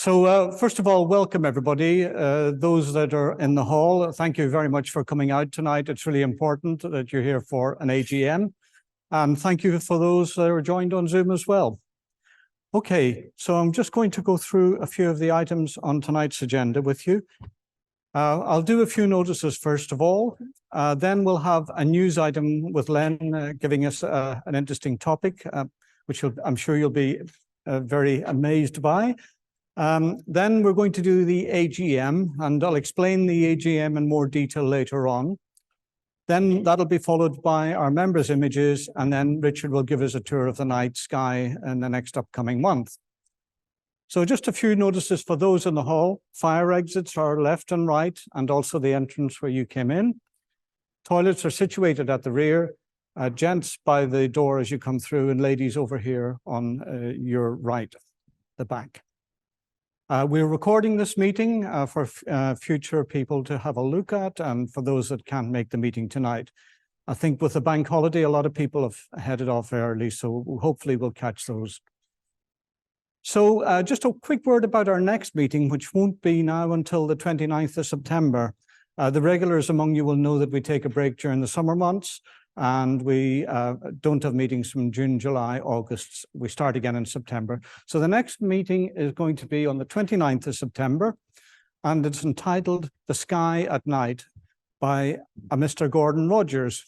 First of all, welcome everybody. Those that are in the hall, thank you very much for coming out tonight. It's really important that you're here for an AGM. And thank you for those that are joined on Zoom as well. Okay, so I'm just going to go through a few of the items on tonight's agenda with you. I'll do a few notices first of all. Then we'll have a news item with Len giving us an interesting topic, which I'm sure you'll be very amazed by. Then we're going to do the AGM, and I'll explain the AGM in more detail later on. Then that'll be followed by our members' images, and then Richard will give us a tour of the night sky in the next upcoming month. So just a few notices for those in the hall. Fire exits are left and right, and also the entrance where you came in. Toilets are situated at the rear, gents by the door as you come through, and ladies over here on your right, the back. We're recording this meeting for future people to have a look at, and for those that can't make the meeting tonight. I think with the bank holiday, a lot of people have headed off early, so hopefully we'll catch those. So just a quick word about our next meeting, which won't be now until the 29th of September. The regulars among you will know that we take a break during the summer months, and we don't have meetings from June, July, August. We start again in September. So the next meeting is going to be on the 29th of September, and it's entitled The Sky at Night by a Mr. Gordon Rogers.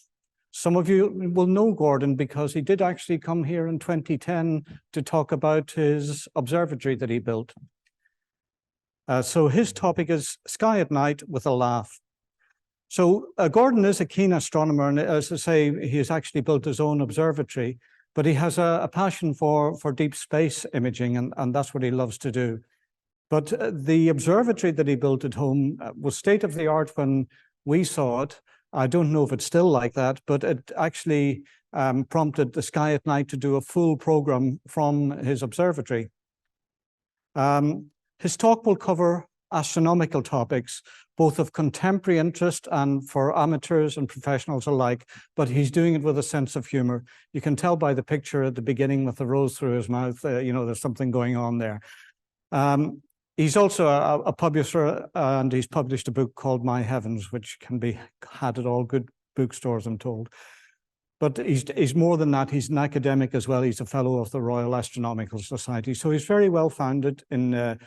Some of you will know Gordon because he did actually come here in 2010 to talk about his observatory that he built. So his topic is Sky at Night with a Laugh. So Gordon is a keen astronomer, and as I say, he has actually built his own observatory, but he has a passion for deep space imaging, and that's what he loves to do. But the observatory that he built at home was state-of-the-art when we saw it. I don't know if it's still like that, but it actually prompted the Sky at Night to do a full program from his observatory. His talk will cover astronomical topics, both of contemporary interest and for amateurs and professionals alike, but he's doing it with a sense of humor. You can tell by the picture at the beginning with the rose through his mouth, you know, there's something going on there. He's also a publisher, and he's published a book called My Heavens, which can be had at all good bookstores, I'm told. But he's more than that. He's an academic as well. He's a fellow of the Royal Astronomical Society. So he's very well founded in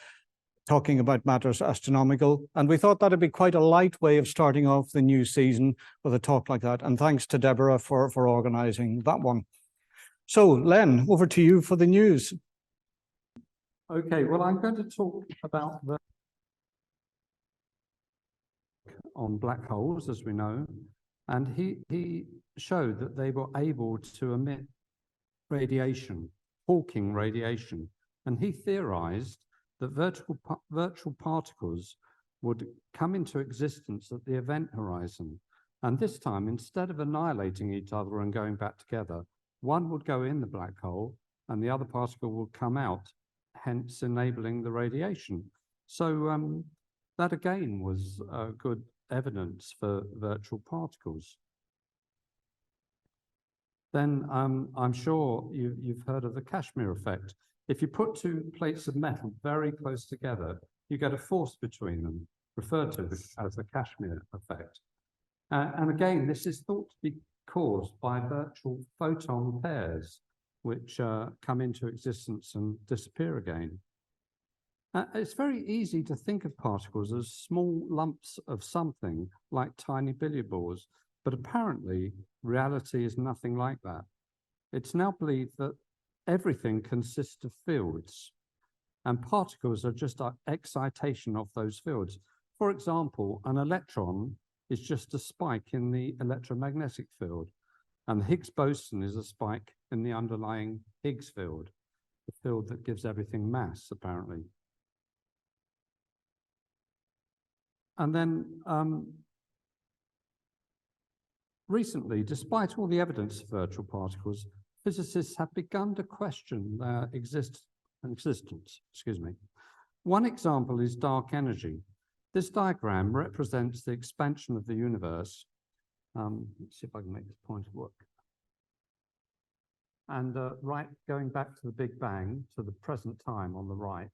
talking about matters astronomical. And we thought that'd be quite a light way of starting off the new season with a talk like that. And thanks to Deborah for organizing that one. So Len, over to you for the news. Okay, well, I'm going to talk about on black holes, as we know, and he showed that they were able to emit radiation, Hawking radiation, and he theorized that virtual particles would come into existence at the event horizon. And this time, instead of annihilating each other and going back together, one would go in the black hole and the other particle would come out, hence enabling the radiation. So that again was good evidence for virtual particles. Then I'm sure you've heard of the Kashmir effect. If you put two plates of metal very close together, you get a force between them, referred to as the Kashmir effect. And again, this is thought to be caused by virtual photon pairs, which come into existence and disappear again. It's very easy to think of particles as small lumps of something like tiny billiard balls, but apparently reality is nothing like that. It's now believed that everything consists of fields, and particles are just an excitation of those fields. For example, an electron is just a spike in the electromagnetic field, and the Higgs boson is a spike in the underlying Higgs field, the field that gives everything mass, apparently. And then recently, despite all the evidence of virtual particles, physicists have begun to question their existence. One example is dark energy. This diagram represents the expansion of the universe. Let's see if I can make this pointer work. And going back to the Big Bang, to the present time on the right.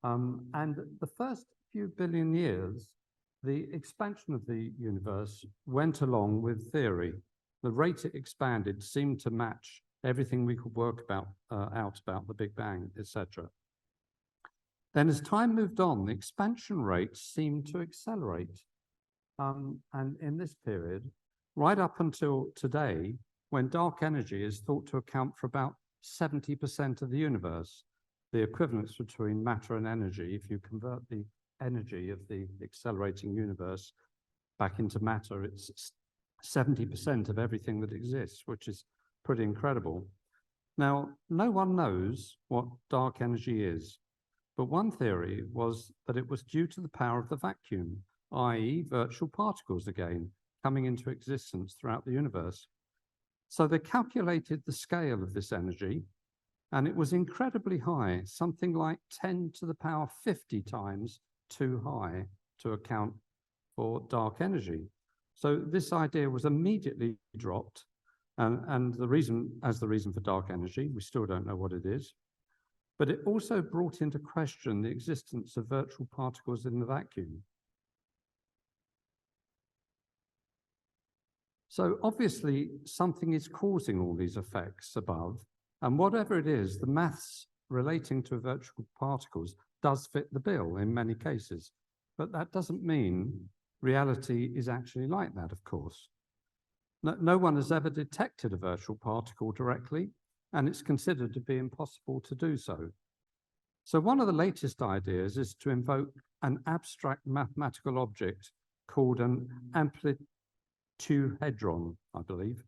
And the first few billion years, the expansion of the universe went along with theory. The rate it expanded seemed to match everything we could work out about the Big Bang, etc. Then as time moved on, the expansion rate seemed to accelerate. And in this period, right up until today, when dark energy is thought to account for about 70% of the universe, the equivalence between matter and energy, if you convert the energy of the accelerating universe back into matter, it's 70% of everything that exists, which is pretty incredible. Now, no one knows what dark energy is, but one theory was that it was due to the power of the vacuum, i.e. virtual particles again, coming into existence throughout the universe. So they calculated the scale of this energy, and it was incredibly high, something like 10 to the power 50 times too high to account for dark energy. So this idea was immediately dropped, and the reason for dark energy, we still don't know what it is, but it also brought into question the existence of virtual particles in the vacuum. So obviously something is causing all these effects above, and whatever it is, the maths relating to virtual particles does fit the bill in many cases, but that doesn't mean reality is actually like that, of course. No one has ever detected a virtual particle directly, and it's considered to be impossible to do so. So one of the latest ideas is to invoke an abstract mathematical object called an amplituhedron, I believe,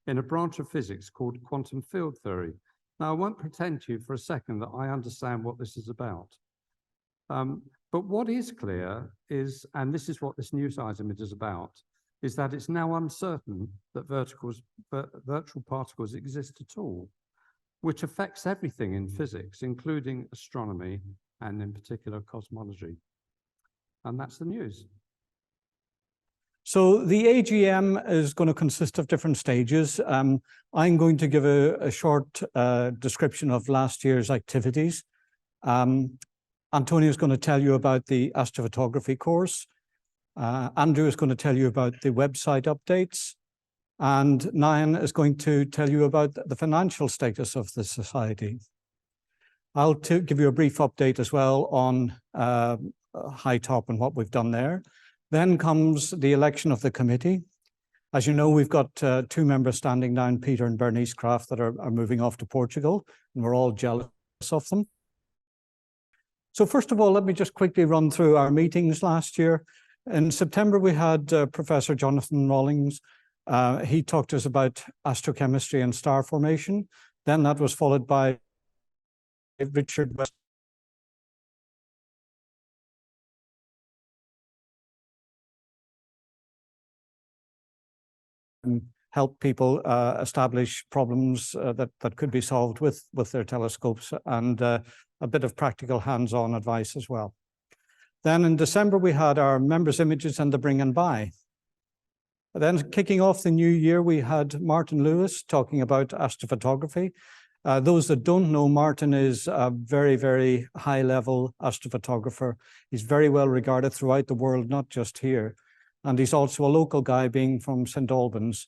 in a branch of physics called quantum field theory. Now, I won't pretend to you for a second that I understand what this is about. But what is clear is, and this is what this news item is about, is that it's now uncertain that virtual particles exist at all, which affects everything in physics, including astronomy and in particular cosmology. And that's the news. So the AGM is going to consist of different stages. I'm going to give a short description of last year's activities. Antonio is going to tell you about the astrophotography course. Andrew is going to tell you about the website updates. And Nyan is going to tell you about the financial status of the society. I'll give you a brief update as well on High Top and what we've done there. Then comes the election of the committee. As you know, we've got two members standing down, Peter and Bernice Kraft, that are moving off to Portugal, and we're all jealous of them. So first of all, let me just quickly run through our meetings last year. In September, we had Professor Jonathan Rawlings. He talked to us about astrochemistry and star formation. Then that was followed by Richard West. Help people establish problems that could be solved with their telescopes, and a bit of practical hands-on advice as well. Then in December, we had our members' images and the bring and buy. Then kicking off the new year, we had Martin Lewis talking about astrophotography. Those that don't know, Martin is a very, very high-level astrophotographer. He's very well regarded throughout the world, not just here. And he's also a local guy, being from St. Albans.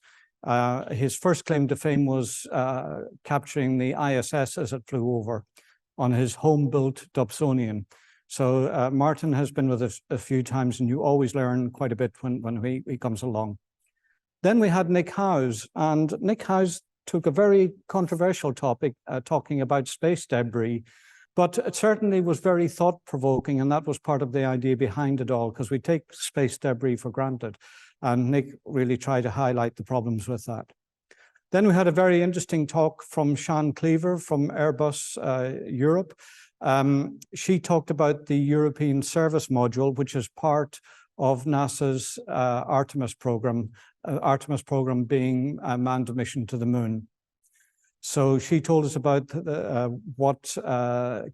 His first claim to fame was capturing the ISS as it flew over on his home-built Dobsonian. So Martin has been with us a few times, and you always learn quite a bit when he comes along. Then we had Nick Howes, and Nick Howes took a very controversial topic, talking about space debris, but it certainly was very thought-provoking, and that was part of the idea behind it all, because we take space debris for granted, and Nick really tried to highlight the problems with that. Then we had a very interesting talk from Sian Cleaver from Airbus Europe. She talked about the European Service Module, which is part of NASA's Artemis program being a manned mission to the moon. So she told us about what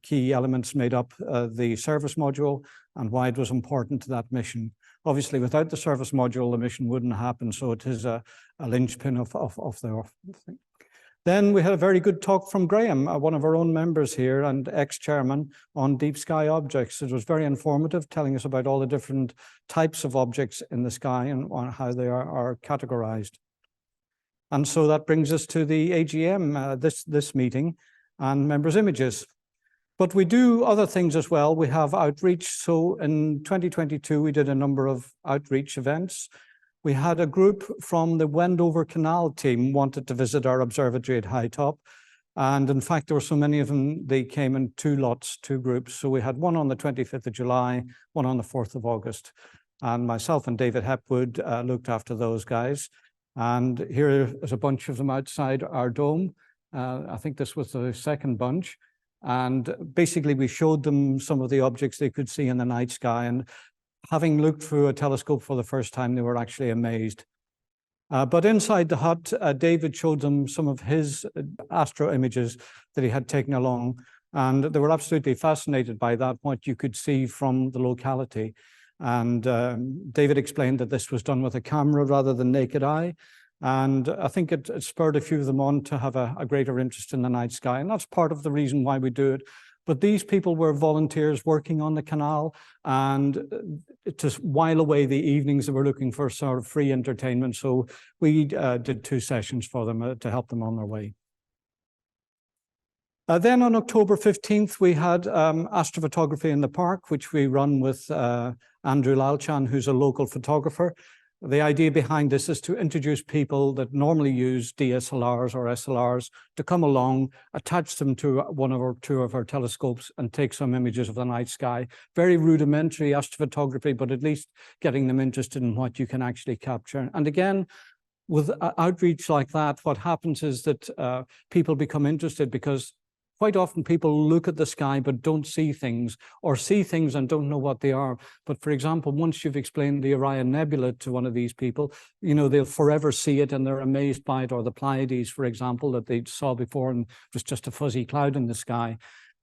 key elements made up the service module and why it was important to that mission. Obviously, without the service module, the mission wouldn't happen. So it is a linchpin of the thing. Then we had a very good talk from Graham, one of our own members here and ex-chairman, on deep sky objects. It was very informative, telling us about all the different types of objects in the sky and how they are categorized. And so that brings us to the AGM, this meeting, and members' images. But we do other things as well. We have outreach. So in 2022, we did a number of outreach events. We had a group from the Wendover Canal team wanted to visit our observatory at High Top. And in fact, there were so many of them, they came in two lots, two groups. So we had one on the 25th of July, one on the 4th of August. And myself and David Hepwood looked after those guys. And here is a bunch of them outside our dome. I think this was the second bunch. And basically, we showed them some of the objects they could see in the night sky. And having looked through a telescope for the first time, they were actually amazed. But inside the hut, David showed them some of his astro images that he had taken along. And they were absolutely fascinated by that, what you could see from the locality. And David explained that this was done with a camera rather than naked eye. And I think it spurred a few of them on to have a greater interest in the night sky. And that's part of the reason why we do it. But these people were volunteers working on the canal, and to while away the evenings, they were looking for sort of free entertainment. So we did 2 sessions for them to help them on their way. Then on October 15th, we had astrophotography in the park, which we run with Andrew Lalchan, who's a local photographer. The idea behind this is to introduce people that normally use DSLRs or SLRs to come along, attach them to one or two of our telescopes and take some images of the night sky. Very rudimentary astrophotography, but at least getting them interested in what you can actually capture. And again, with outreach like that, what happens is that people become interested because quite often people look at the sky but don't see things, or see things and don't know what they are. But for example, once you've explained the Orion Nebula to one of these people, you know, they'll forever see it and they're amazed by it. Or the Pleiades, for example, that they saw before and it was just a fuzzy cloud in the sky.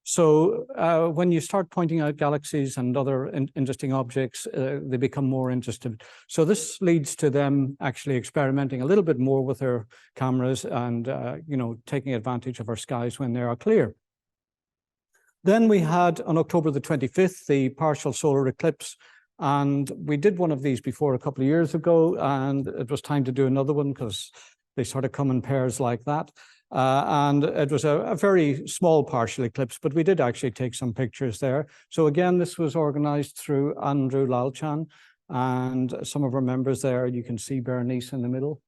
So when you start pointing out galaxies and other interesting objects, they become more interested. So this leads to them actually experimenting a little bit more with their cameras and, you know, taking advantage of our skies when they are clear. Then we had on October the 25th, the partial solar eclipse. And we did one of these before a couple of years ago, and it was time to do another one because they sort of come in pairs like that. And it was a very small partial eclipse, but we did actually take some pictures there. So again, this was organized through Andrew Lalchan and some of our members there. You can see Bernice in the middle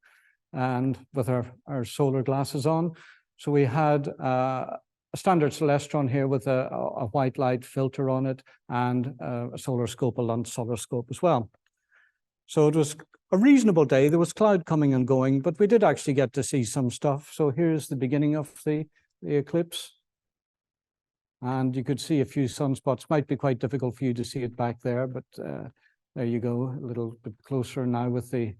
and with our solar glasses on. So we had a standard celestron here with a white light filter on it and a solar scope, a Lunt solar scope as well. So it was a reasonable day. There was cloud coming and going, but we did actually get to see some stuff. So here's the beginning of the eclipse. And you could see a few sunspots. Might be quite difficult for you to see it back there, but there you go, a little bit closer now with the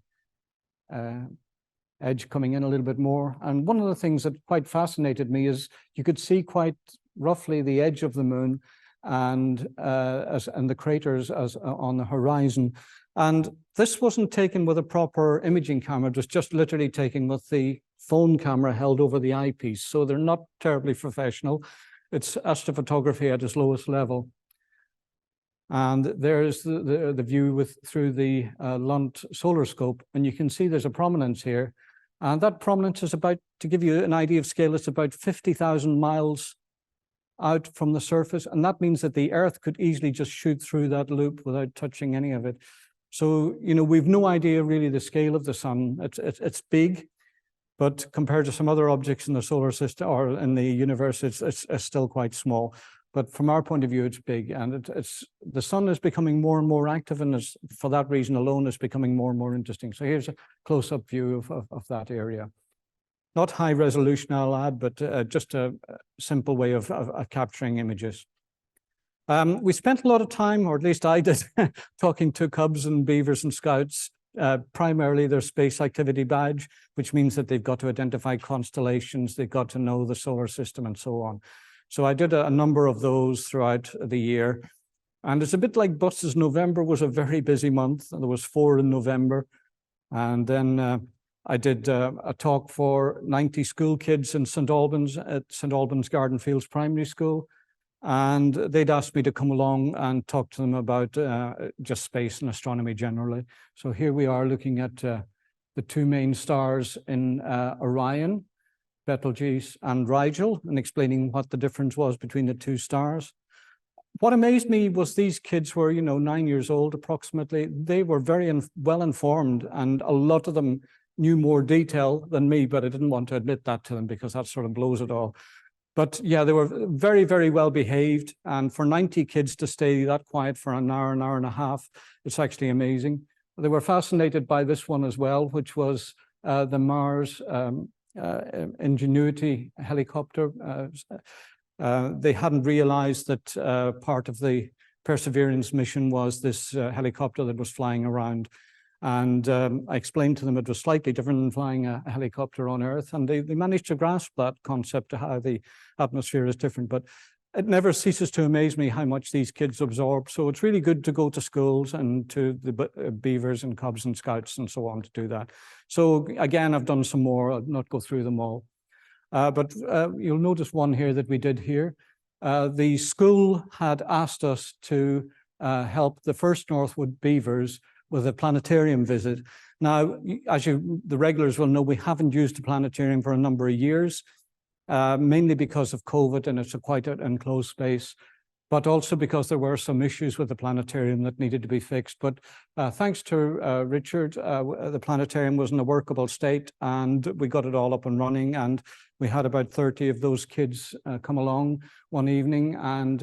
edge coming in a little bit more. And one of the things that quite fascinated me is you could see quite roughly the edge of the moon and the craters as on the horizon. And this wasn't taken with a proper imaging camera. It was just literally taken with the phone camera held over the eyepiece. So they're not terribly professional. It's astrophotography at its lowest level. And there's the view through the Lunt solar scope. And you can see there's a prominence here. And that prominence is about, to give you an idea of scale, it's about 50,000 miles out from the surface. And that means that the Earth could easily just shoot through that loop without touching any of it. So, you know, we've no idea really the scale of the sun. It's big, but compared to some other objects in the solar system or in the universe, it's still quite small. But from our point of view, it's big, and the sun is becoming more and more active, and for that reason alone, it's becoming more and more interesting. So here's a close-up view of that area. Not high resolution, I'll add, but just a simple way of capturing images. We spent a lot of time, or at least I did, talking to cubs and beavers and scouts, primarily their space activity badge, which means that they've got to identify constellations, they've got to know the solar system and so on. So I did a number of those throughout the year. And it's a bit like buses. November was a very busy month. There was 4 in November. And then I did a talk for 90 school kids in St. Albans at St. Albans Garden Fields Primary School. And they'd asked me to come along and talk to them about just space and astronomy generally. So here we are looking at the two main stars in Orion, Betelgeuse and Rigel, and explaining what the difference was between the two stars. What amazed me was these kids were, 9 years old approximately. They were very well informed, and a lot of them knew more detail than me, but I didn't want to admit that to them because that sort of blows it all. But yeah, they were very, very well behaved. And for 90 kids to stay that quiet for an hour and a half, it's actually amazing. They were fascinated by this one as well, which was the Mars Ingenuity helicopter. They hadn't realized that part of the Perseverance mission was this helicopter that was flying around. And I explained to them it was slightly different than flying a helicopter on Earth. And they managed to grasp that concept of how the atmosphere is different. But it never ceases to amaze me how much these kids absorb. So it's really good to go to schools and to the beavers and cubs and scouts and so on to do that. So again, I've done some more. I'll not go through them all. But you'll notice one here that we did here. The school had asked us to help the first Northwood beavers with a planetarium visit. Now, as the regulars will know, we haven't used a planetarium for a number of years, mainly because of COVID and it's a quite an enclosed space, but also because there were some issues with the planetarium that needed to be fixed. But thanks to Richard, the planetarium was in a workable state and we got it all up and running. And we had about 30 of those kids come along one evening, and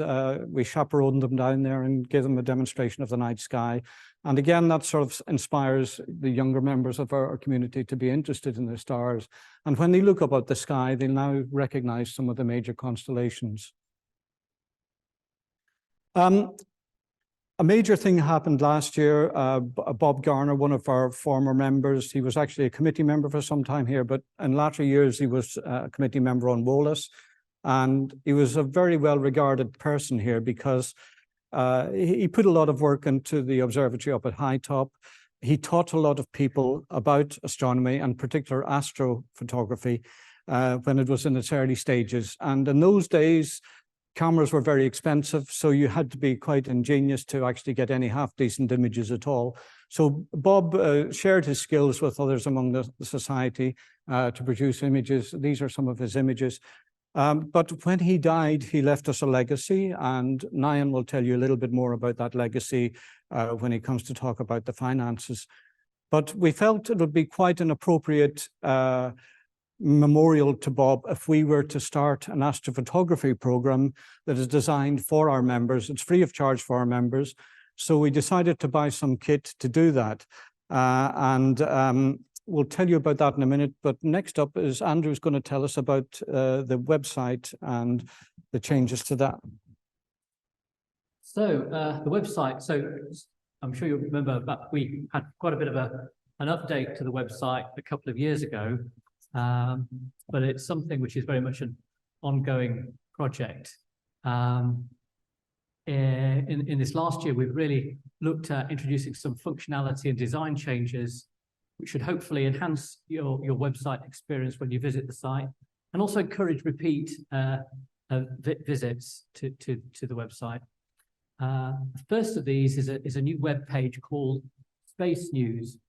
we chaperoned them down there and gave them a demonstration of the night sky. And again, that sort of inspires the younger members of our community to be interested in the stars. And when they look up at the sky, they now recognize some of the major constellations. A major thing happened last year. Bob Garner, one of our former members, he was actually a committee member for some time here, but in latter years, he was a committee member on WHAS. And he was a very well-regarded person here because he put a lot of work into the observatory up at High Top. He taught a lot of people about astronomy and particular astrophotography when it was in its early stages. And in those days, cameras were very expensive, so you had to be quite ingenious to actually get any half-decent images at all. So Bob shared his skills with others among the society to produce images. These are some of his images. But when he died, he left us a legacy, and Nian will tell you a little bit more about that legacy when he comes to talk about the finances. But we felt it would be quite an appropriate memorial to Bob if we were to start an astrophotography program that is designed for our members. It's free of charge for our members. So we decided to buy some kit to do that. We'll tell you about that in a minute, but next up is Andrew's going to tell us about the website and the changes to that. So the website, so I'm sure you'll remember that we had quite a bit of an update to the website a couple of years ago, but it's something which is very much an ongoing project. In this last year, we've really looked at introducing some functionality and design changes which should hopefully enhance your website experience when you visit the site, and also encourage repeat visits to the website. The first of these is a new web page called Space News,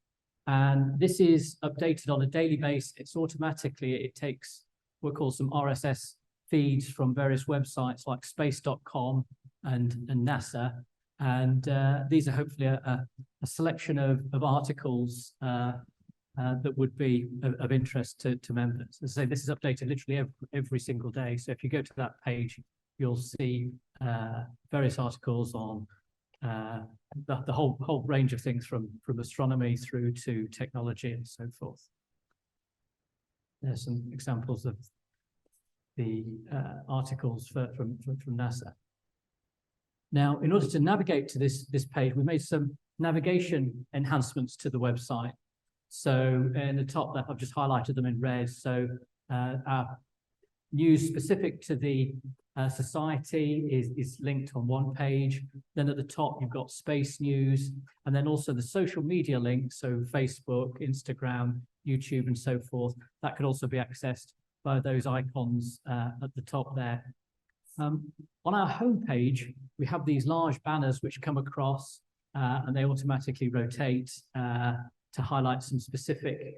and this is updated on a daily basis. It's automatically, it takes what we call some RSS feeds from various websites like space.com and NASA. And these are hopefully a selection of articles that would be of interest to members. As I say, this is updated literally every single day. So if you go to that page, you'll see various articles on the whole range of things from astronomy through to technology and so forth. There's some examples of the articles from NASA. Now, in order to navigate to this page, we made some navigation enhancements to the website. So in the top left, I've just highlighted them in red. So our news specific to the society is linked on one page. Then at the top, you've got space news, and then also the social media links, so Facebook, Instagram, YouTube and so forth. That could also be accessed by those icons at the top there. On our homepage, we have these large banners which come across and they automatically rotate to highlight some specific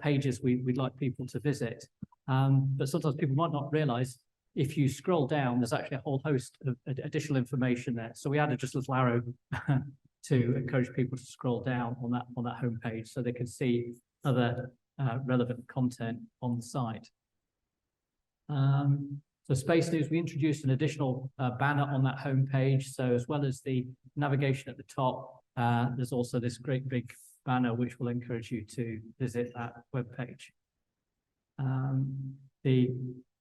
pages we'd like people to visit. But sometimes people might not realize if you scroll down, there's actually a whole host of additional information there. So we added just a little arrow to encourage people to scroll down on that homepage so they can see other relevant content on the site. So Space News, we introduced an additional banner on that homepage. So as well as the navigation at the top, there's also this great big banner which will encourage you to visit that webpage. The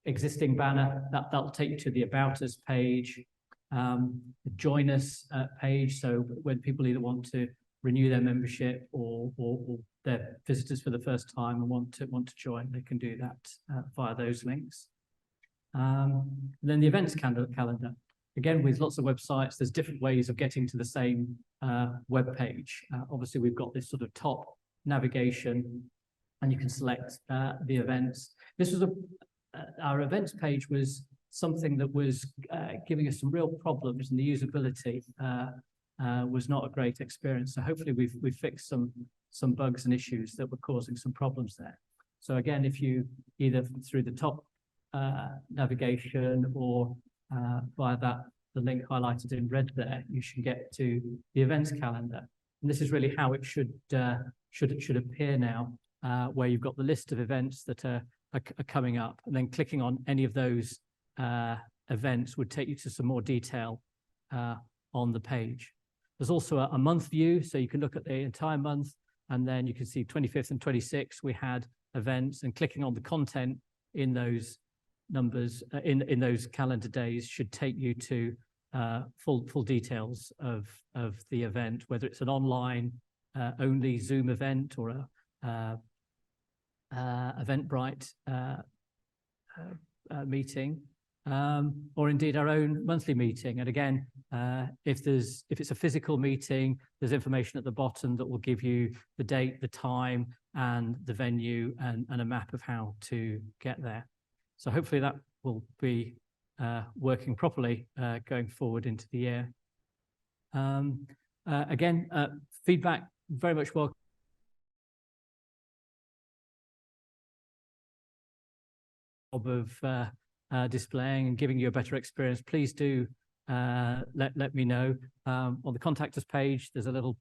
existing banner, that'll take you to the About Us page, the Join Us page. So when people either want to renew their membership or they're visitors for the first time and want to join, they can do that via those links. Then the events calendar. Again, with lots of websites, there's different ways of getting to the same web page. Obviously, we've got this sort of top navigation, and you can select the events. This was our events page was something that was giving us some real problems, and the usability was not a great experience. So hopefully, we've fixed some bugs and issues that were causing some problems there. So again, if you either through the top navigation or via the link highlighted in red there, you should get to the events calendar. And this is really how it should appear now, where you've got the list of events that are coming up, and then clicking on any of those events would take you to some more detail on the page. There's also a month view, so you can look at the entire month, and then you can see 25th and 26th we had events, and clicking on the content in those numbers in those calendar days should take you to full details of the event, whether it's an online only Zoom event or a Eventbrite meeting, or indeed our own monthly meeting. And again, if it's a physical meeting, there's information at the bottom that will give you the date, the time, and the venue, and a map of how to get there. So hopefully that will be working properly going forward into the year. Again, feedback very much welcome. Of displaying and giving you a better experience, please do let me know. On the contact us page, there's a little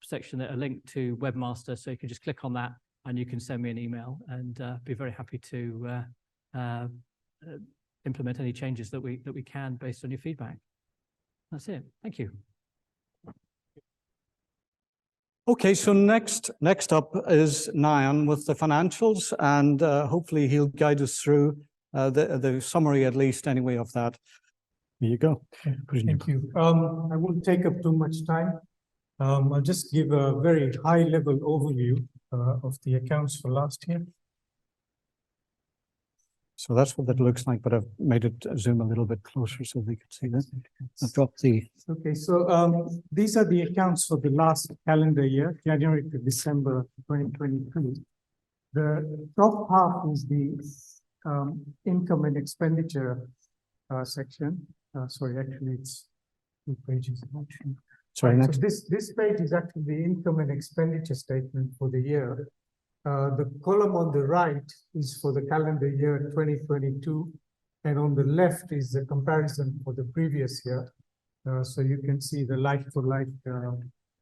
section that a link to Webmaster, so you can just click on that and you can send me an email, and be very happy to implement any changes that we can based on your feedback. That's it. Thank you. Okay, so next up is Nian with the financials, and hopefully he'll guide us through the summary, at least anyway, of that. Here you go. Thank you. I won't take up too much time. I'll just give a very high-level overview of the accounts for last year. So that's what that looks like, but I've made it zoom a little bit closer so they could see that. I've dropped the... Okay, so these are the accounts for the last calendar year, January to December 2023. The top half is the income and expenditure section. Sorry, actually it's 2 pages. Sorry, So next. this page is actually the income and expenditure statement for the year. The column on the right is for the calendar year 2022, and on the left is the comparison for the previous year. So you can see the like-for-like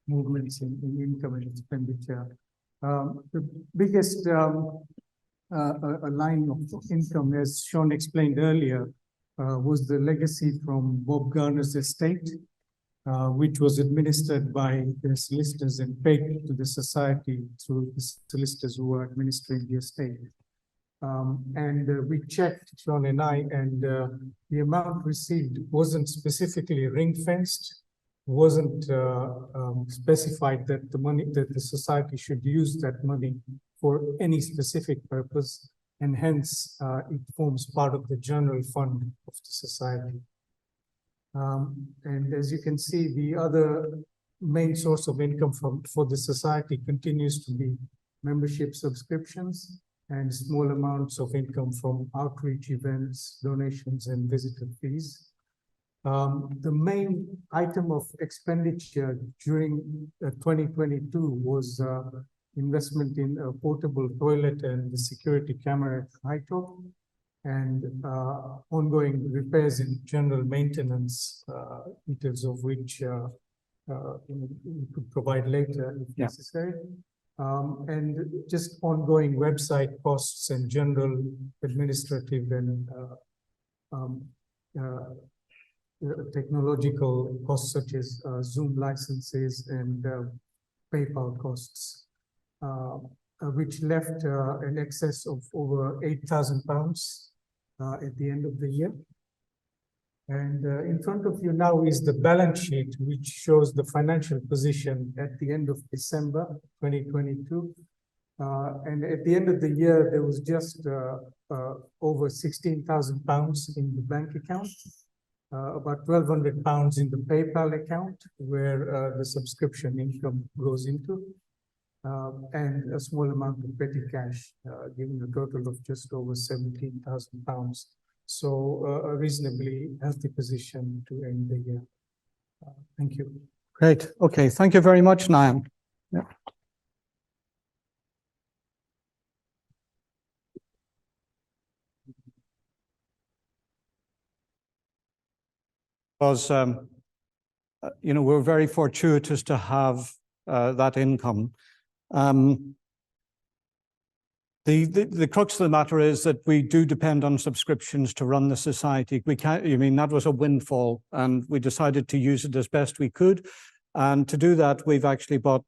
movements in income and expenditure. The biggest line of income, as Sean explained earlier, was the legacy from Bob Garner's estate, which was administered by the solicitors and paid to the society through the solicitors who were administering the estate. We checked, Sean and I, and the amount received wasn't specifically ring-fenced, wasn't specified that the money, that the society should use that money for any specific purpose, and hence it forms part of the general fund of the society. And as you can see, the other main source of income for the society continues to be membership subscriptions, and small amounts of income from outreach events, donations, and visitor fees. The main item of expenditure during 2022 was investment in a portable toilet and the security camera at High Top, and ongoing repairs and general maintenance, details of which we could provide later if necessary. And just ongoing website costs and general administrative and technological costs such as Zoom licenses and PayPal costs, which left an excess of over £8,000 at the end of the year. And in front of you now is the balance sheet, which shows the financial position at the end of December 2022. And at the end of the year, there was just over £16,000 in the bank account, about £1,200 in the PayPal account, where the subscription income goes into, and a small amount of petty cash, giving a total of just over £17,000. So a reasonably healthy position to end the year. Thank you. Great. Okay. Thank you very much, Nayan. Yeah. Because, you know, we're very fortuitous to have that income. The crux of the matter is that we do depend on subscriptions to run the society. We can't, I mean, that was a windfall, and we decided to use it as best we could. And to do that, we've actually bought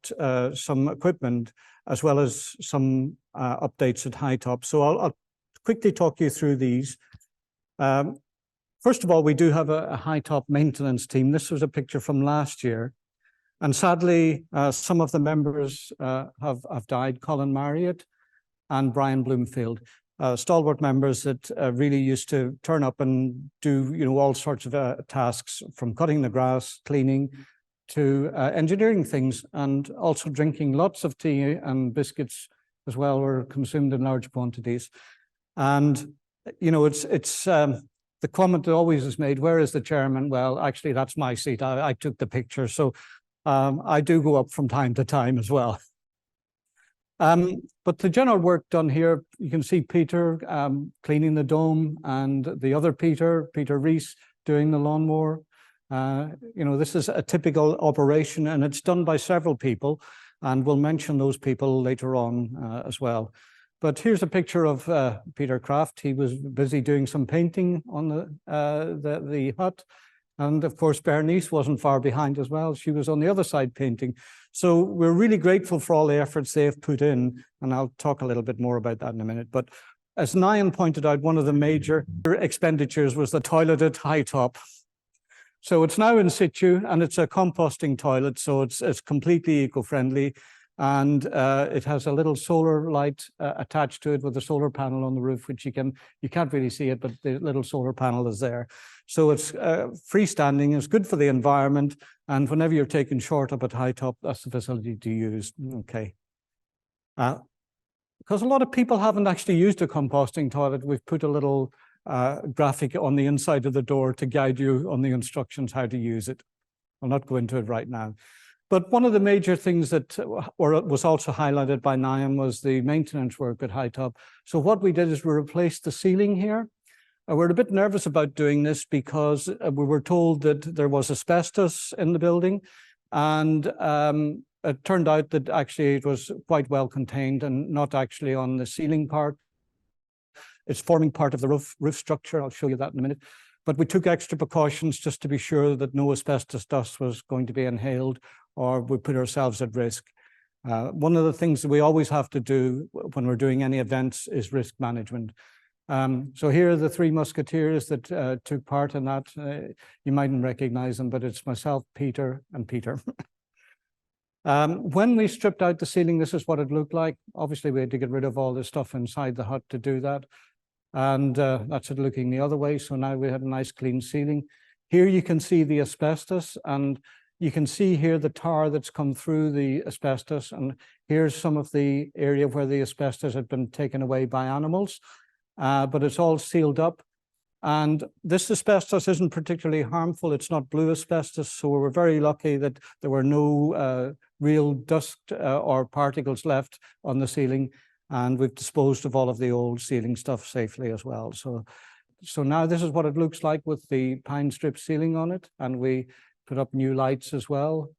some equipment as well as some updates at High Top. So I'll quickly talk you through these. First of all, we do have a High Top maintenance team. This was a picture from last year. And sadly, some of the members have died. Colin Marriott and Brian Bloomfield, stalwart members that really used to turn up and do, you know, all sorts of tasks, from cutting the grass, cleaning, to engineering things, and also drinking lots of tea and biscuits as well were consumed in large quantities. And, you know, it's the comment that always is made, where is the chairman? Well, actually, that's my seat. I took the picture. So I do go up from time to time as well. But the general work done here, you can see Peter cleaning the dome, and the other Peter Rees, doing the lawnmower. You know, this is a typical operation, and it's done by several people, and we'll mention those people later on as well. But here's a picture of Peter Kraft. He was busy doing some painting on the hut. And of course, Bernice wasn't far behind as well. She was on the other side painting. So we're really grateful for all the efforts they've put in. And I'll talk a little bit more about that in a minute. But as Nayan pointed out, one of the major expenditures was the toilet at High Top. So it's now in situ, and it's a composting toilet. So it's completely eco-friendly. And it has a little solar light attached to it with a solar panel on the roof, which you can't really see it, but the little solar panel is there. So it's freestanding, it's good for the environment, and whenever you're taking short up at High Top, that's the facility to use. Okay. Because a lot of people haven't actually used a composting toilet, we've put a little graphic on the inside of the door to guide you on the instructions how to use it. I'll not go into it right now. But one of the major things that was also highlighted by Nayan was the maintenance work at High Top. So what we did is we replaced the ceiling here. We're a bit nervous about doing this because we were told that there was asbestos in the building, and it turned out that actually it was quite well contained and not actually on the ceiling part. It's forming part of the roof structure. I'll show you that in a minute. But we took extra precautions just to be sure that no asbestos dust was going to be inhaled or we put ourselves at risk. One of the things that we always have to do when we're doing any events is risk management. So here are the three musketeers that took part in that. You mightn't recognize them, but it's myself, Peter, and Peter. When we stripped out the ceiling, this is what it looked like. Obviously, we had to get rid of all the stuff inside the hut to do that. And that's it looking the other way. So now we had a nice clean ceiling. Here you can see the asbestos, and You can see here the tar that's come through the asbestos, and here's some of the area where the asbestos had been taken away by animals, but it's all sealed up. And this asbestos isn't particularly harmful. It's not blue asbestos, so we were very lucky that there were no real dust or particles left on the ceiling, and we've disposed of all of the old ceiling stuff safely as well. So now this is what it looks like with the pine strip ceiling on it, and we put up new lights as well.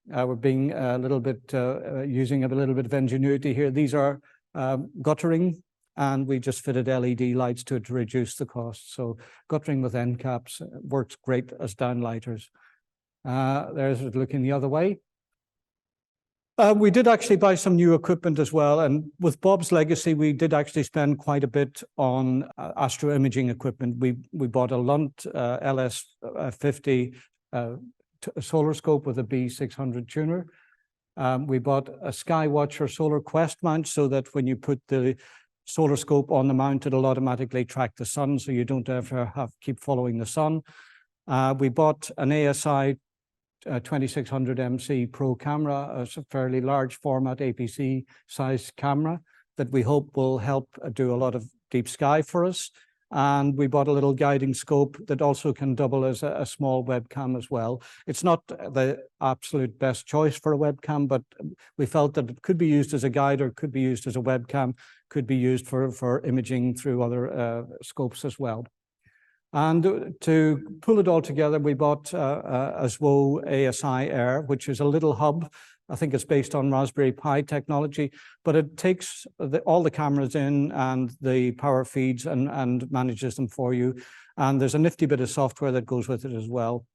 We're being a little bit, using a little bit of ingenuity here. These are guttering, and we just fitted LED lights to it to reduce the cost. So guttering with end caps works great as downlighters. There's it looking the other way. We did actually buy some new equipment as well, and with Bob's legacy, we did actually spend quite a bit on astro imaging equipment. We bought a Lunt LS50 solar scope with a B600 tuner. We bought a Skywatcher Solar Quest mount so that when you put the solar scope on the mount, it'll automatically track the sun, so you don't ever keep following the sun. We bought an ASI 2600 MC Pro camera, a fairly large format APC size camera that we hope will help do a lot of deep sky for us. And we bought a little guiding scope that also can double as a small webcam as well. It's not the absolute best choice for a webcam, but we felt that it could be used as a guide or could be used as a webcam, could be used for imaging through other scopes as well. And to pull it all together, we bought a SWHAS ASI Air, which is a little hub. I think it's based on Raspberry Pi technology, but it takes all the cameras in and the power feeds and manages them for you. And there's a nifty bit of software that goes with it as well.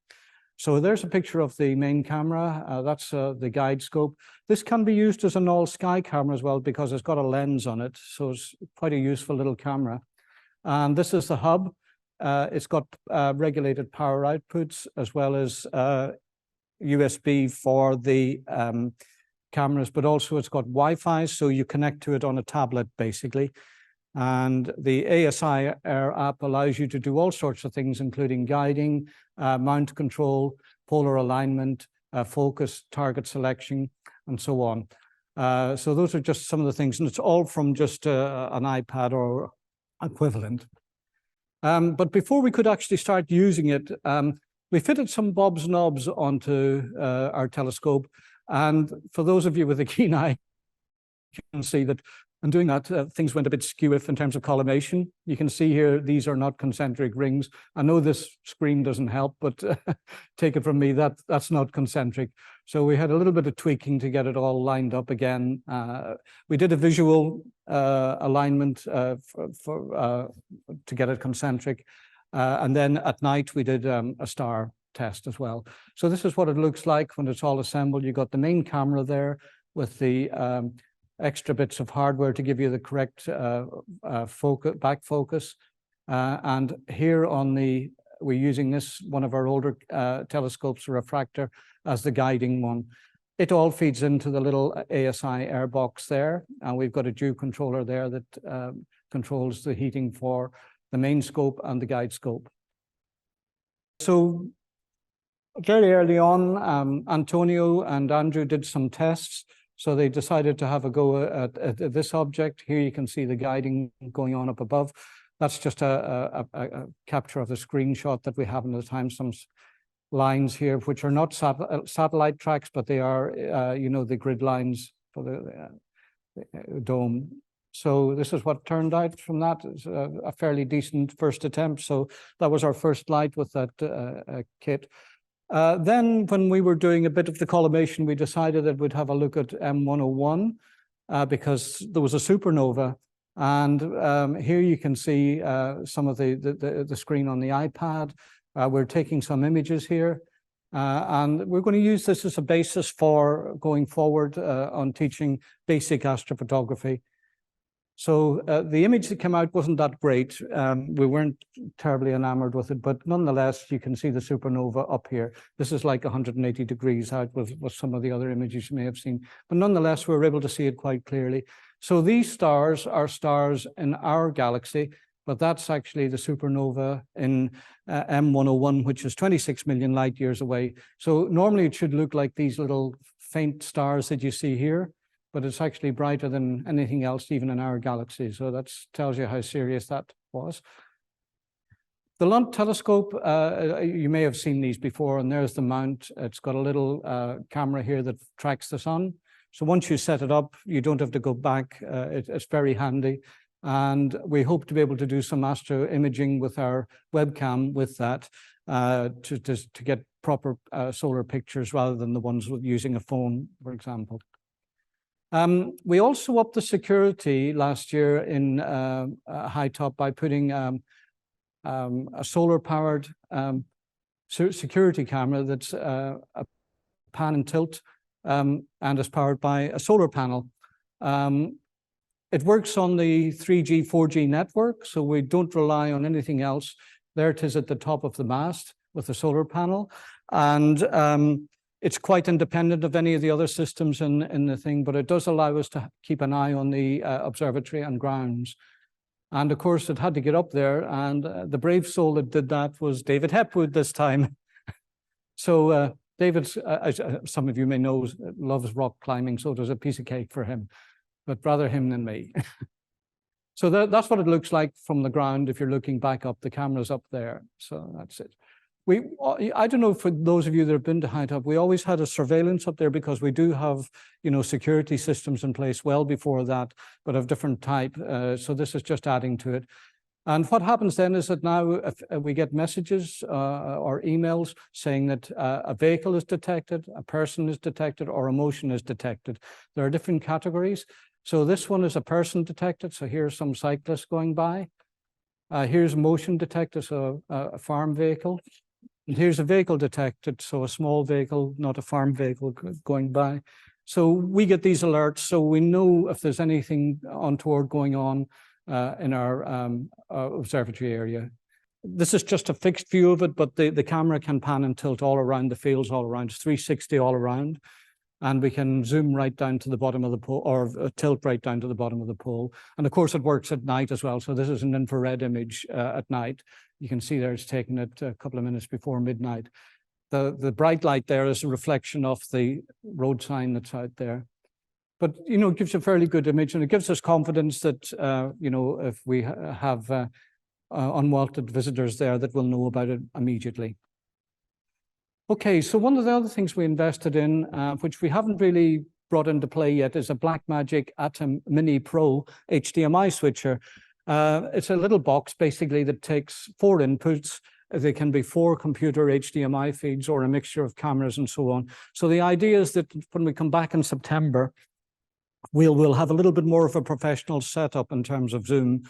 So there's a picture of the main camera. That's the guide scope. This can be used as an all sky camera as well because it's got a lens on it. So it's quite a useful little camera. And this is the hub. It's got regulated power outputs as well as USB for the cameras, but also it's got Wi-Fi, so you connect to it on a tablet basically. And the ASI Air app allows you to do all sorts of things, including guiding, mount control, polar alignment, focus, target selection, and so on. So those are just some of the things, and it's all from just an iPad or equivalent. But before we could actually start using it, we fitted some Bob's knobs onto our telescope. And for those of you with a keen eye, you can see that in doing that, things went a bit skew in terms of collimation. You can see here, these are not concentric rings. I know this screen doesn't help, but take it from me, that's not concentric. So we had a little bit of tweaking to get it all lined up again. We did a visual alignment to get it concentric. And then at night, we did a star test as well. So this is what it looks like when it's all assembled. You got the main camera there with the extra bits of hardware to give you the correct back focus. And here on we're using this, one of our older telescopes, a refractor, as the guiding one. It all feeds into the little ASI Air box there. And we've got a dew controller there that controls the heating for the main scope and the guide scope. So very early on, Antonio and Andrew did some tests. So they decided to have a go at this object. Here you can see the guiding going on up above. That's just a capture of the screenshot that we have in the time. Some lines here, which are not satellite tracks, but they are, you know, the grid lines for the dome. So this is what turned out from that. It's a fairly decent first attempt. So that was our first light with that kit. Then when we were doing a bit of the collimation, we decided that we'd have a look at M101 because there was a supernova. And here you can see some of the screen on the iPad. We're taking some images here. And we're going to use this as a basis for going forward on teaching basic astrophotography. So the image that came out wasn't that great. We weren't terribly enamored with it, but nonetheless, you can see the supernova up here. This is like 180 degrees out with some of the other images you may have seen. But nonetheless, we were able to see it quite clearly. So these stars are stars in our galaxy. but that's actually the supernova in M101, which is 26 million light years away. So normally it should look like these little faint stars that you see here, but it's actually brighter than anything else, even in our galaxy. So that tells you how serious that was. The Lunt telescope, you may have seen these before, and there's the mount. It's got a little camera here that tracks the sun. So once you set it up, you don't have to go back. It's very handy. And we hope to be able to do some astro imaging with our webcam with that to get proper solar pictures rather than the ones with using a phone, for example. We also upped the security last year in High Top by putting a solar-powered security camera that's a pan and tilt and is powered by a solar panel. It works on the 3G, 4G network, so we don't rely on anything else. There it is at the top of the mast with the solar panel. And it's quite independent of any of the other systems in the thing, but it does allow us to keep an eye on the observatory and grounds. And of course, it had to get up there, and the brave soul that did that was David Hepwood this time. So David, as some of you may know, loves rock climbing, so it was a piece of cake for him, but rather him than me. So that's what it looks like from the ground. If you're looking back up, the camera's up there. So that's it. I don't know, for those of you that have been to High Top, we always had a surveillance up there because we do have, security systems in place well before that, but of different type. So this is just adding to it. And what happens then is that now if we get messages or emails saying that a vehicle is detected, a person is detected, or a motion is detected. There are different categories. So this one is a person detected. So here's some cyclists going by. Here's motion detected, so a farm vehicle. And here's a vehicle detected, so a small vehicle, not a farm vehicle going by. So we get these alerts, so we know if there's anything untoward going on in our observatory area. This is just a fixed view of it, but the camera can pan and tilt all around the fields, all around. It's 360 all around. And we can zoom right down to the bottom of the pole, or tilt right down to the bottom of the pole. And of course, it works at night as well. So this is an infrared image at night. You can see there it's taken it a couple of minutes before midnight. The bright light there is a reflection of the road sign that's out there. But, it gives a fairly good image, and it gives us confidence that, if we have unwanted visitors there, that we'll know about it immediately. Okay, so one of the other things we invested in, which we haven't really brought into play yet, is a Blackmagic Atom Mini Pro HDMI switcher. It's a little box basically that takes 4 inputs. They can be 4 computer HDMI feeds or a mixture of cameras and so on. So the idea is that when we come back in September, we'll have a little bit more of a professional setup in terms of Zoom.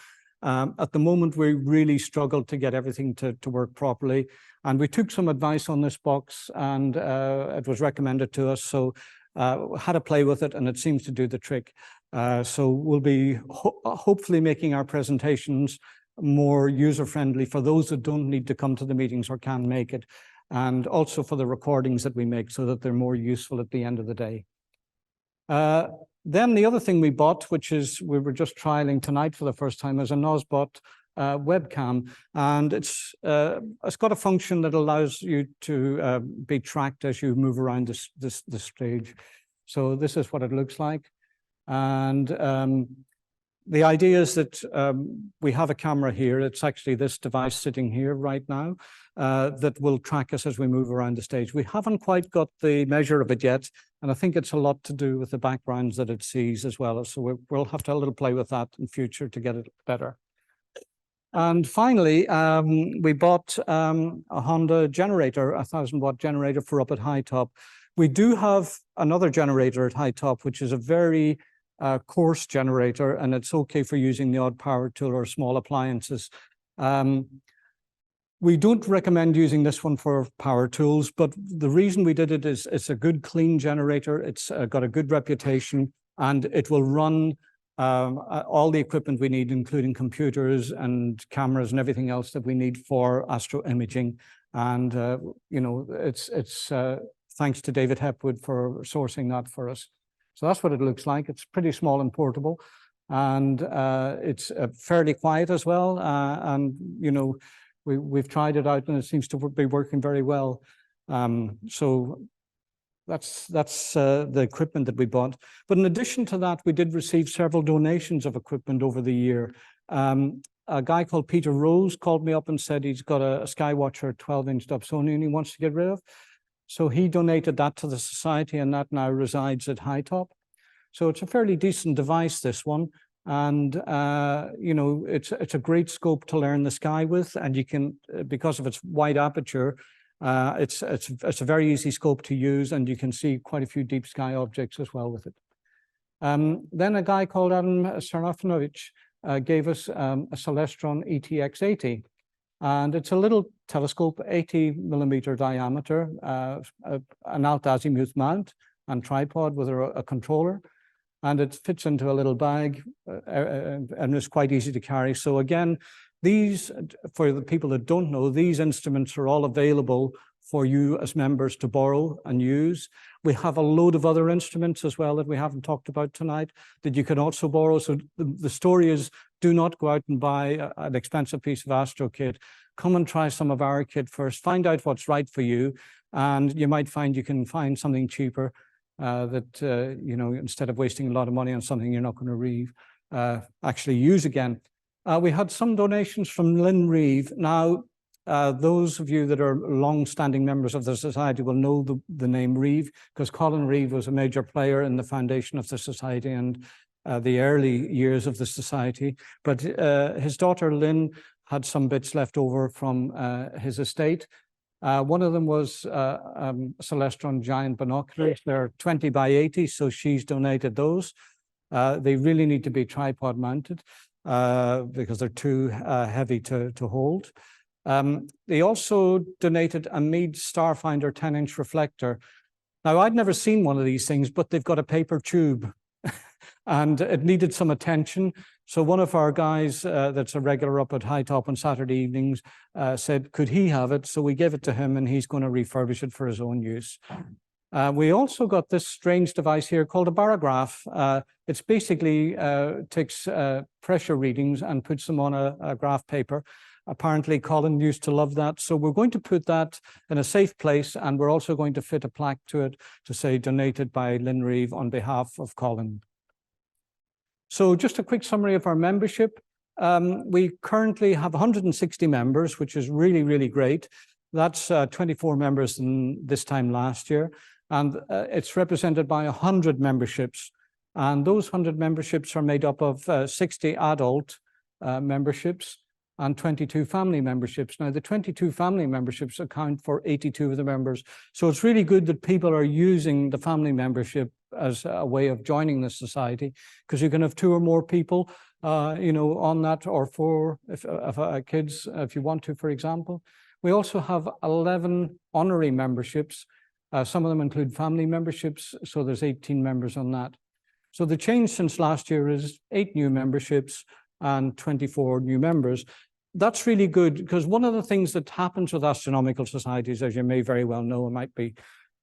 At the moment, we really struggled to get everything to work properly. And we took some advice on this box, and it was recommended to us. So had a play with it, and it seems to do the trick. So we'll be hopefully making our presentations more user-friendly for those that don't need to come to the meetings or can make it, and also for the recordings that we make so that they're more useful at the end of the day. Then the other thing we bought, which is we were just trialing tonight for the first time, is a Nosbot webcam, and it's got a function that allows you to be tracked as you move around this stage. So this is what it looks like, and the idea is that we have a camera here. It's actually this device sitting here right now that will track us as we move around the stage. We haven't quite got the measure of it yet, and I think it's a lot to do with the backgrounds that it sees as well. So we'll have to have a little play with that in future to get it better. And finally, we bought a Honda generator, a 1000-watt generator for up at High Top. We do have another generator at High Top, which is a very coarse generator, and it's okay for using the odd power tool or small appliances. We don't recommend using this one for power tools, but the reason we did it is it's a good, clean generator. It's got a good reputation, and it will run all the equipment we need, including computers and cameras and everything else that we need for astro imaging. And it's thanks to David Hepwood for sourcing that for us. So that's what it looks like. It's pretty small and portable. and it's fairly quiet as well. And you know, we've tried it out, and it seems to be working very well. So that's the equipment that we bought. But in addition to that, we did receive several donations of equipment over the year. A guy called Peter Rose called me up and said he's got a Skywatcher 12-inch Dobsonian he wants to get rid of. So he donated that to the society, and that now resides at High Top. So it's a fairly decent device, this one. And, you know, it's a great scope to learn the sky with. And you can, because of its wide aperture, it's a very easy scope to use, and you can see quite a few deep sky objects as well with it. Then a guy called Adam Sarnafinovich gave us a Celestron ETX80. And it's a little telescope, 80mm diameter, an alt-azimuth mount and tripod with a controller. And it fits into a little bag and it's quite easy to carry. So again, these, for the people that don't know, these instruments are all available for you as members to borrow and use. We have a load of other instruments as well that we haven't talked about tonight that you can also borrow. So the story is, do not go out and buy an expensive piece of Astro kit. Come and try some of our kit first. Find out what's right for you, and you might find you can find something cheaper that, you know, instead of wasting a lot of money on something you're not going to actually use again. We had some donations from Lynn Reeve. Now, those of you that are long-standing members of the Society will know the name Reeve, because Colin Reeve was a major player in the foundation of the Society and the early years of the Society. But his daughter Lynn had some bits left over from his estate. One of them was Celestron giant binoculars. They're 20 by 80, so she's donated those. They really need to be tripod mounted because they're too heavy to hold. They also donated a Meade Starfinder 10-inch reflector. Now, I'd never seen one of these things, but they've got a paper tube and it needed some attention. So one of our guys that's a regular up at High Top on Saturday evenings said, could he have it? So we gave it to him, and he's going to refurbish it for his own use. We also got this strange device here called a barograph. It's basically takes pressure readings and puts them on a graph paper. Apparently, Colin used to love that. So we're going to put that in a safe place, and we're also going to fit a plaque to it to say donated by Lynn Reeve on behalf of Colin. So just a quick summary of our membership. We currently have 160 members, which is really, really great. That's 24 members than this time last year. And it's represented by 100 memberships. And those 100 memberships are made up of 60 adult memberships and 22 family memberships. Now, the 22 family memberships account for 82 of the members. So it's really good that people are using the family membership as a way of joining the Society, because you can have 2 or more people, you know, on that, or 4 if kids, if you want to, for example. We also have 11 honorary memberships. Some of them include family memberships, so there's 18 members on that. So the change since last year is 8 new memberships and 24 new members. That's really good, because one of the things that happens with astronomical societies, as you may very well know, I might be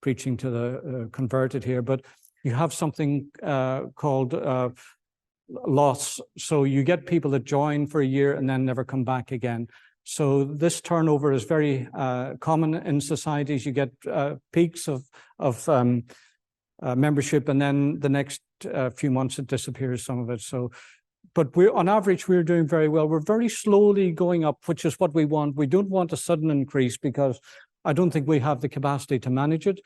preaching to the converted here, but you have something called loss. So you get people that join for a year and then never come back again. So this turnover is very common in societies. You get peaks of membership, and then the next few months it disappears, some of it. So, but on average, we're doing very well. We're very slowly going up, which is what we want. We don't want a sudden increase, because I don't think we have the capacity to manage it.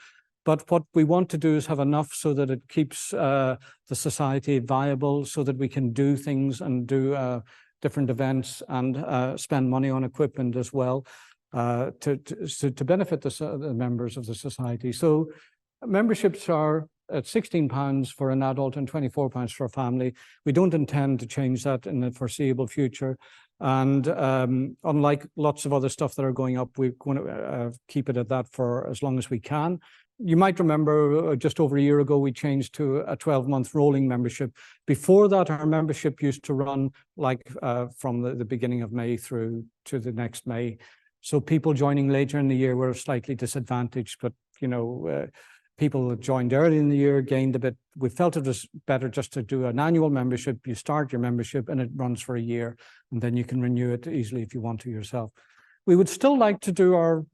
But what we want to do is have enough so that it keeps the Society viable, so that we can do things and do different events and spend money on equipment as well to benefit the members of the Society. So memberships are at £16 for an adult and £24 for a family. We don't intend to change that in the foreseeable future. And unlike lots of other stuff that are going up, we're going to keep it at that for as long as we can. You might remember just over a year ago, we changed to a 12-month rolling membership. Before that, our membership used to run like from the beginning of May through to the next May. So people joining later in the year were slightly disadvantaged, but you know, people that joined early in the year gained a bit. We felt it was better just to do an annual membership. You start your membership and it runs for a year, and then you can renew it easily if you want to yourself. We would still like to do our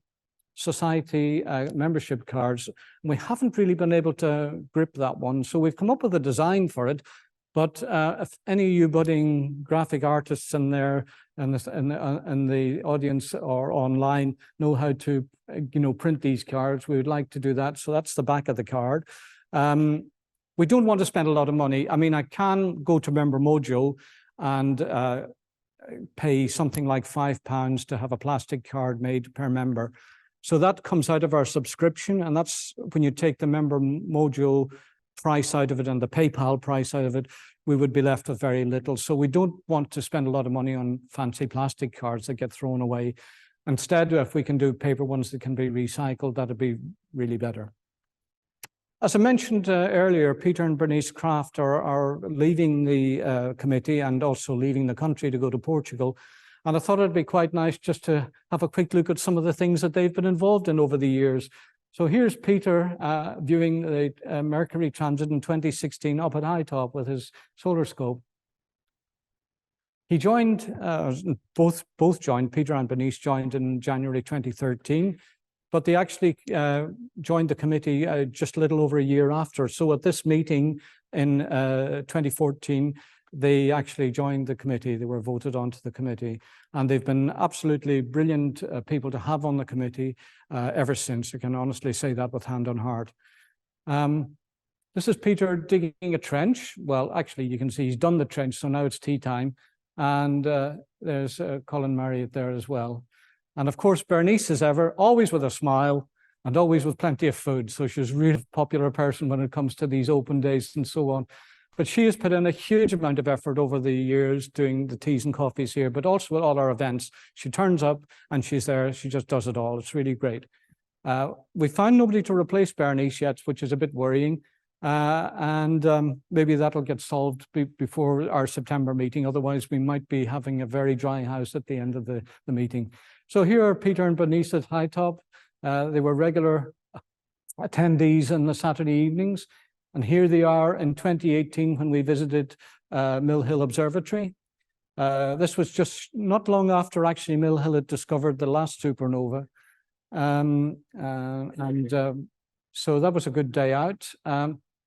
society membership cards. We haven't really been able to grip that one. So we've come up with a design for it. But if any of you budding graphic artists in there and the audience or online know how to, print these cards, we would like to do that. So that's the back of the card. We don't want to spend a lot of money. I mean, I can go to Member Mojo and pay something like £5 to have a plastic card made per member. So that comes out of our subscription, and that's when you take the Member Mojo price out of it and the PayPal price out of it, we would be left with very little. So we don't want to spend a lot of money on fancy plastic cards that get thrown away. Instead, if we can do paper ones that can be recycled, that'd be really better. As I mentioned earlier, Peter and Bernice Kraft are leaving the committee and also leaving the country to go to Portugal. And I thought it'd be quite nice just to have a quick look at some of the things that they've been involved in over the years. So here's Peter viewing the Mercury transit in 2016 up at High Top with his solar scope. He joined, both joined, Peter and Bernice joined in January 2013, but they actually joined the committee just a little over a year after. So at this meeting in 2014, they actually joined the committee. They were voted onto the committee, and they've been absolutely brilliant people to have on the committee ever since. I can honestly say that with hand on heart. This is Peter digging a trench. Well, actually, you can see he's done the trench, so now it's tea time. And there's Colin Marriott there as well. And of course, Bernice, as ever, always with a smile and always with plenty of food. So she's a really popular person when it comes to these open days and so on. But she has put in a huge amount of effort over the years doing the teas and coffees here, but also at all our events. She turns up and she's there. She just does it all. It's really great. We found nobody to replace Bernice yet, which is a bit worrying. Maybe that'll get solved before our September meeting. Otherwise, we might be having a very dry house at the end of the meeting. So here are Peter and Bernice at High Top. They were regular attendees on the Saturday evenings. And here they are in 2018 when we visited Mill Hill Observatory. This was just not long after actually Mill Hill had discovered the last supernova. So that was a good day out.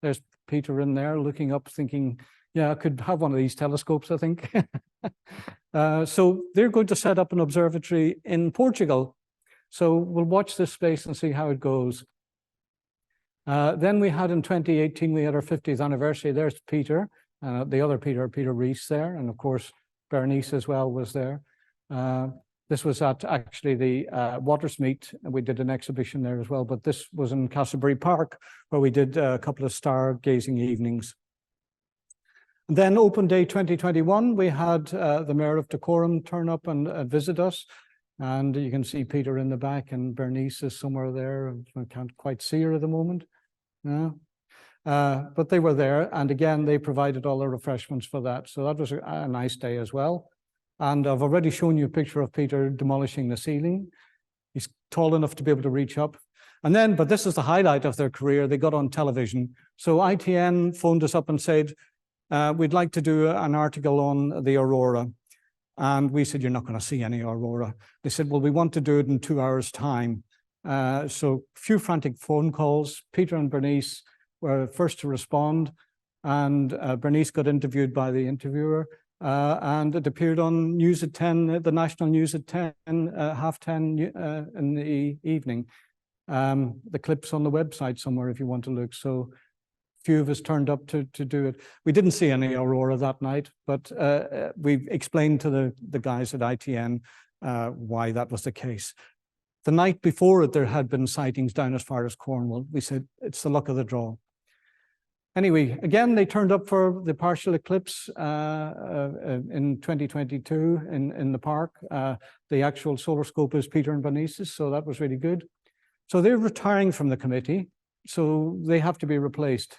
There's Peter in there looking up thinking, yeah, I could have one of these telescopes, I think. So they're going to set up an observatory in Portugal. So we'll watch this space and see how it goes. Then we had in 2018, we had our 50th anniversary. There's Peter, the other Peter, Peter Rees there. And of course, Bernice as well was there. This was at actually the Watersmeet. We did an exhibition there as well, but this was in Castleberry Park where we did a couple of stargazing evenings. And then Open Day 2021, we had the Mayor of Dacorum turn up and visit us. And you can see Peter in the back and Bernice is somewhere there. I can't quite see her at the moment. No. But they were there. And again, they provided all the refreshments for that. So that was a nice day as well. And I've already shown you a picture of Peter demolishing the ceiling. He's tall enough to be able to reach up. And then, but this is the highlight of their career, they got on television. So ITN phoned us up and said, we'd like to do an article on the aurora. And we said, you're not going to see any aurora. They said, well, we want to do it in 2 hours' time. So a few frantic phone calls. Peter and Bernice were first to respond. And Bernice got interviewed by the interviewer. And it appeared on News at 10, the national news at 10, 10:30 in the evening. The clip's on the website somewhere if you want to look. So a few of us turned up to do it. We didn't see any aurora that night, but we explained to the guys at ITN why that was the case. The night before it, there had been sightings down as far as Cornwall. We said, it's the luck of the draw. Anyway, again, they turned up for the partial eclipse in 2022 in the park. The actual solar scope is Peter and Bernice's, so that was really good. So they're retiring from the committee, so they have to be replaced.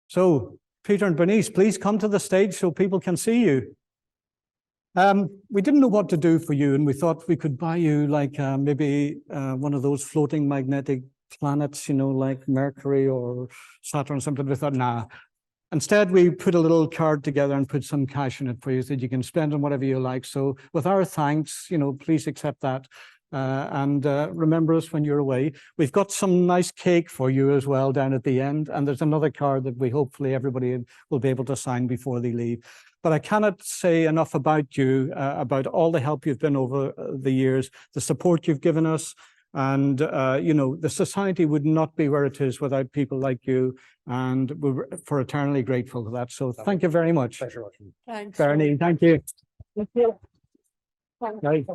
So Peter and Bernice, please come to the stage so people can see you. We didn't know what to do for you, and we thought we could buy you like maybe one of those floating magnetic planets, you know, like Mercury or Saturn, something. We thought, nah. Instead, we put a little card together and put some cash in it for you that you can spend on whatever you like. So with our thanks, you know, please accept that. And remember us when you're away. We've got some nice cake for you as well down at the end. And there's another card that we hopefully everybody will be able to sign before they leave. But I cannot say enough about you, about all the help you've been over the years, the support you've given us. And, you know, the society would not be where it is without people like you. And we're for eternally grateful for that. So thank you very much. Pleasure. Thanks. Bernie, thank you. Thank you. Right.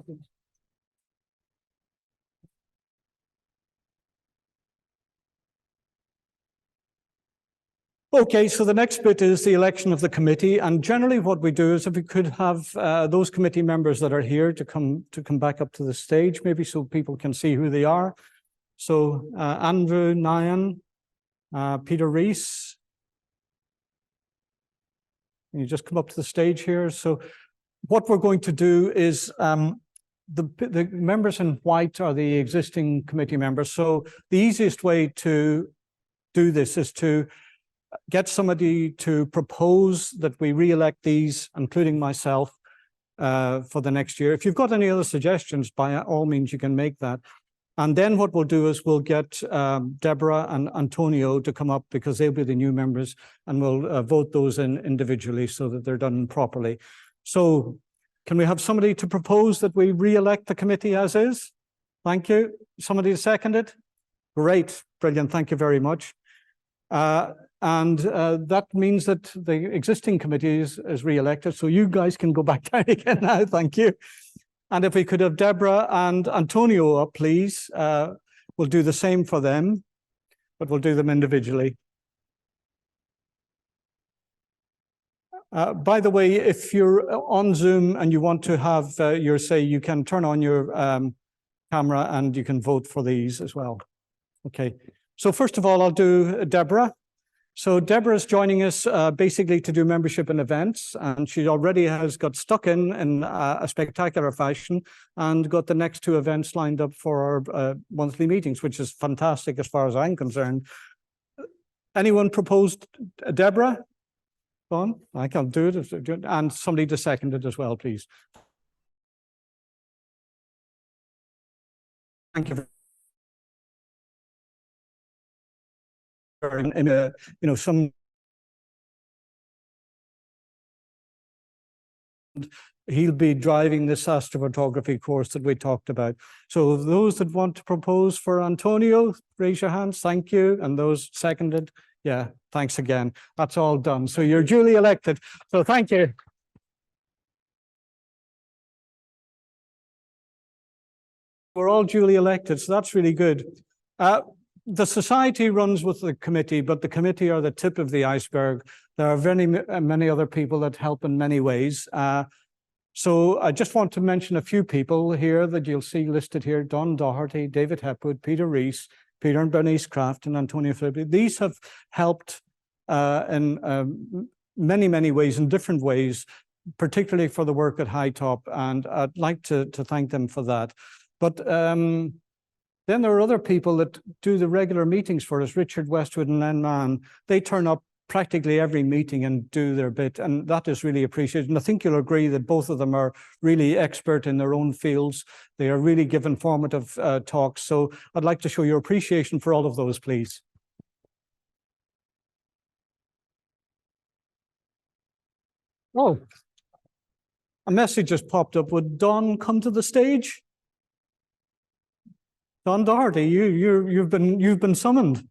Okay, so the next bit is the election of the committee, and generally what we do is if we could have those committee members that are here to come back up to the stage, maybe so people can see who they are. So Andrew Nyan, Peter Rees. Can you just come up to the stage here? So what we're going to do is the members in white are the existing committee members. So the easiest way to do this is to get somebody to propose that we re-elect these, including myself, for the next year. If you've got any other suggestions, by all means, you can make that. And then what we'll do is we'll get Deborah and Antonio to come up because they'll be the new members, and we'll vote those in individually so that they're done properly. So can we have somebody to propose that we re-elect the committee as is? Thank you. Somebody to second it? Great, brilliant, thank you very much. And that means that the existing committee is re-elected. So you guys can go back down again now. Thank you. And if we could have Deborah and Antonio up, please. We'll do the same for them, but we'll do them individually. By the way, if you're on Zoom and you want to have your say, you can turn on your camera and you can vote for these as well. Okay. So first of all, I'll do Deborah. So Deborah is joining us basically to do membership and events, and she already has got stuck in a spectacular fashion and got the next two events lined up for our monthly meetings, which is fantastic as far as I'm concerned. Anyone proposed Deborah? Go on, I can do it, and somebody to second it as well, please. Thank you. In a, you know, some he'll be driving this astrophotography course that we talked about. So those that want to propose for Antonio, raise your hands. Thank you. And those seconded, yeah, thanks again. That's all done. So you're duly elected. So thank you. We're all duly elected, so that's really good. The society runs with the committee, but the committee are the tip of the iceberg. There are many other people that help in many ways. So I just want to mention a few people here that you'll see listed here: Don Doherty, David Hepwood, Peter Rees, Peter and Bernice Craft, and Antonio Philippi. These have helped in many ways, in different ways, particularly for the work at High Top, and I'd like to thank them for that. But then there are other people that do the regular meetings for us, Richard Westwood and Len Mann. They turn up practically every meeting and do their bit, and that is really appreciated. And I think you'll agree that both of them are really expert in their own fields. They are really give informative talks. So I'd like to show your appreciation for all of those, please. Oh, a message just popped up. Would Don come to the stage? Don Doherty, you've been summoned.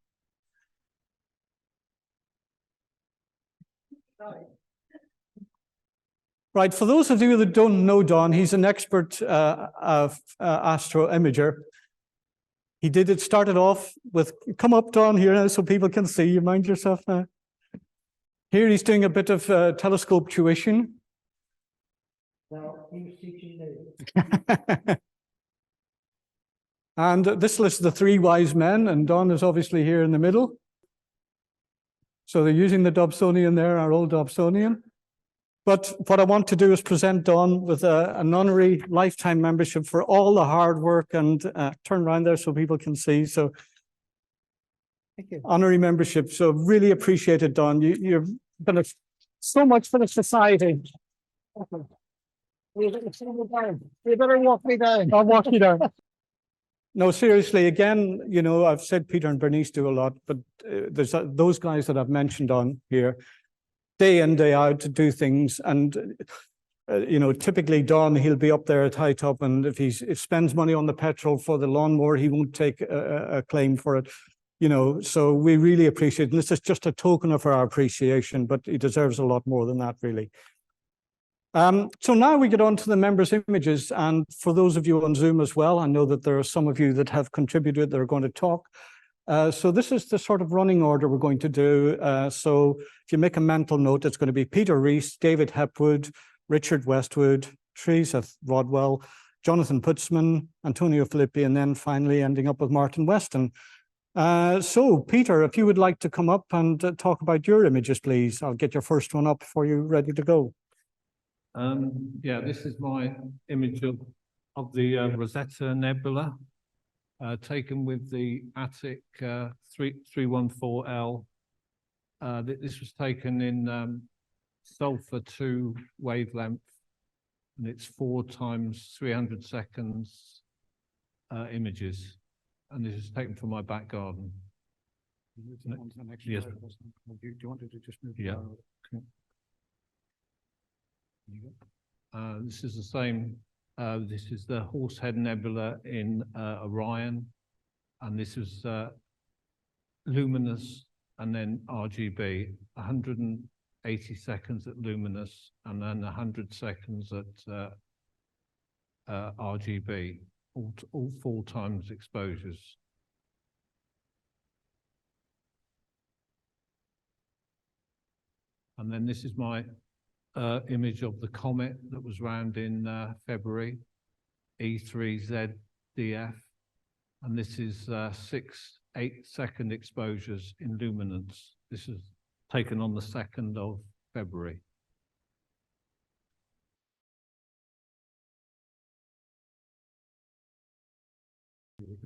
Right, for those of you that don't know Don, he's an expert astro imager. He started off with, come up Don here now so people can see you, mind yourself now. Here he's doing a bit of telescope tuition. Now he's teaching me. And this lists the three wise men, and Don is obviously here in the middle. So they're using the Dobsonian there, our old Dobsonian. But what I want to do is present Don with an honorary lifetime membership for all the hard work, and turn around there so people can see. So Thank you. honorary membership. So really appreciate it, Don. You've done so much for the society. You better walk me down. I'll walk you down. No, seriously, again, you know, I've said Peter and Bernice do a lot, but there's those guys that I've mentioned on here, day in, day out to do things. And, you know, typically Don, he'll be up there at high top, and if he spends money on the petrol for the lawnmower, he won't take a claim for it. You know, so we really appreciate it. And this is just a token of our appreciation, but he deserves a lot more than that, really. So now we get on to the members' images. And for those of you on Zoom as well, I know that there are some of you that have contributed that are going to talk. So this is the sort of running order we're going to do. So if you make a mental note, it's going to be Peter Rees, David Hepwood, Richard Westwood, Teresa Rodwell, Jonathan Putzman, Antonio Filippi, and then finally ending up with Martin Weston. So Peter, if you would like to come up and talk about your images, please. I'll get your first one up for you ready to go. Yeah, this is my image of the Rosetta Nebula, taken with the Attic 314L. This was taken in sulfur 2 wavelength, and it's 4 times 300 seconds images. And this is taken from my back garden. Yes. Do you want to just move? Yeah. This is the same. This is the Horsehead Nebula in Orion, and this is luminous and then RGB. 180 seconds at luminous, and then 100 seconds at RGB. All 4 times exposures. And then this is my image of the comet that was round in February, E3ZDF. And this is 8-second exposures in luminance. This is taken on the 2nd of February.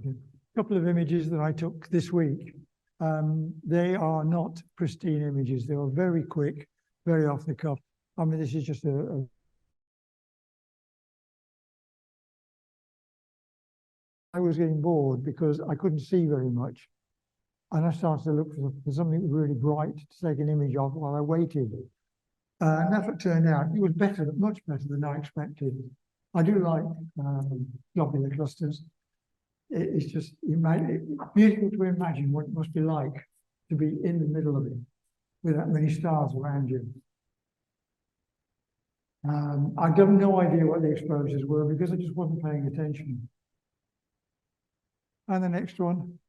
A couple of images that I took this week. They are not pristine images. They are very quick, very off the cuff. I mean, this is just I was getting bored because I couldn't see very much. And I started to look for something really bright to take an image of while I waited. And as it turned out, it was better, much better than I expected. I do like globular clusters. It's just beautiful to imagine what it must be like to be in the middle of it with that many stars around you. I have no idea what the exposures were because I just wasn't paying attention. And the next one.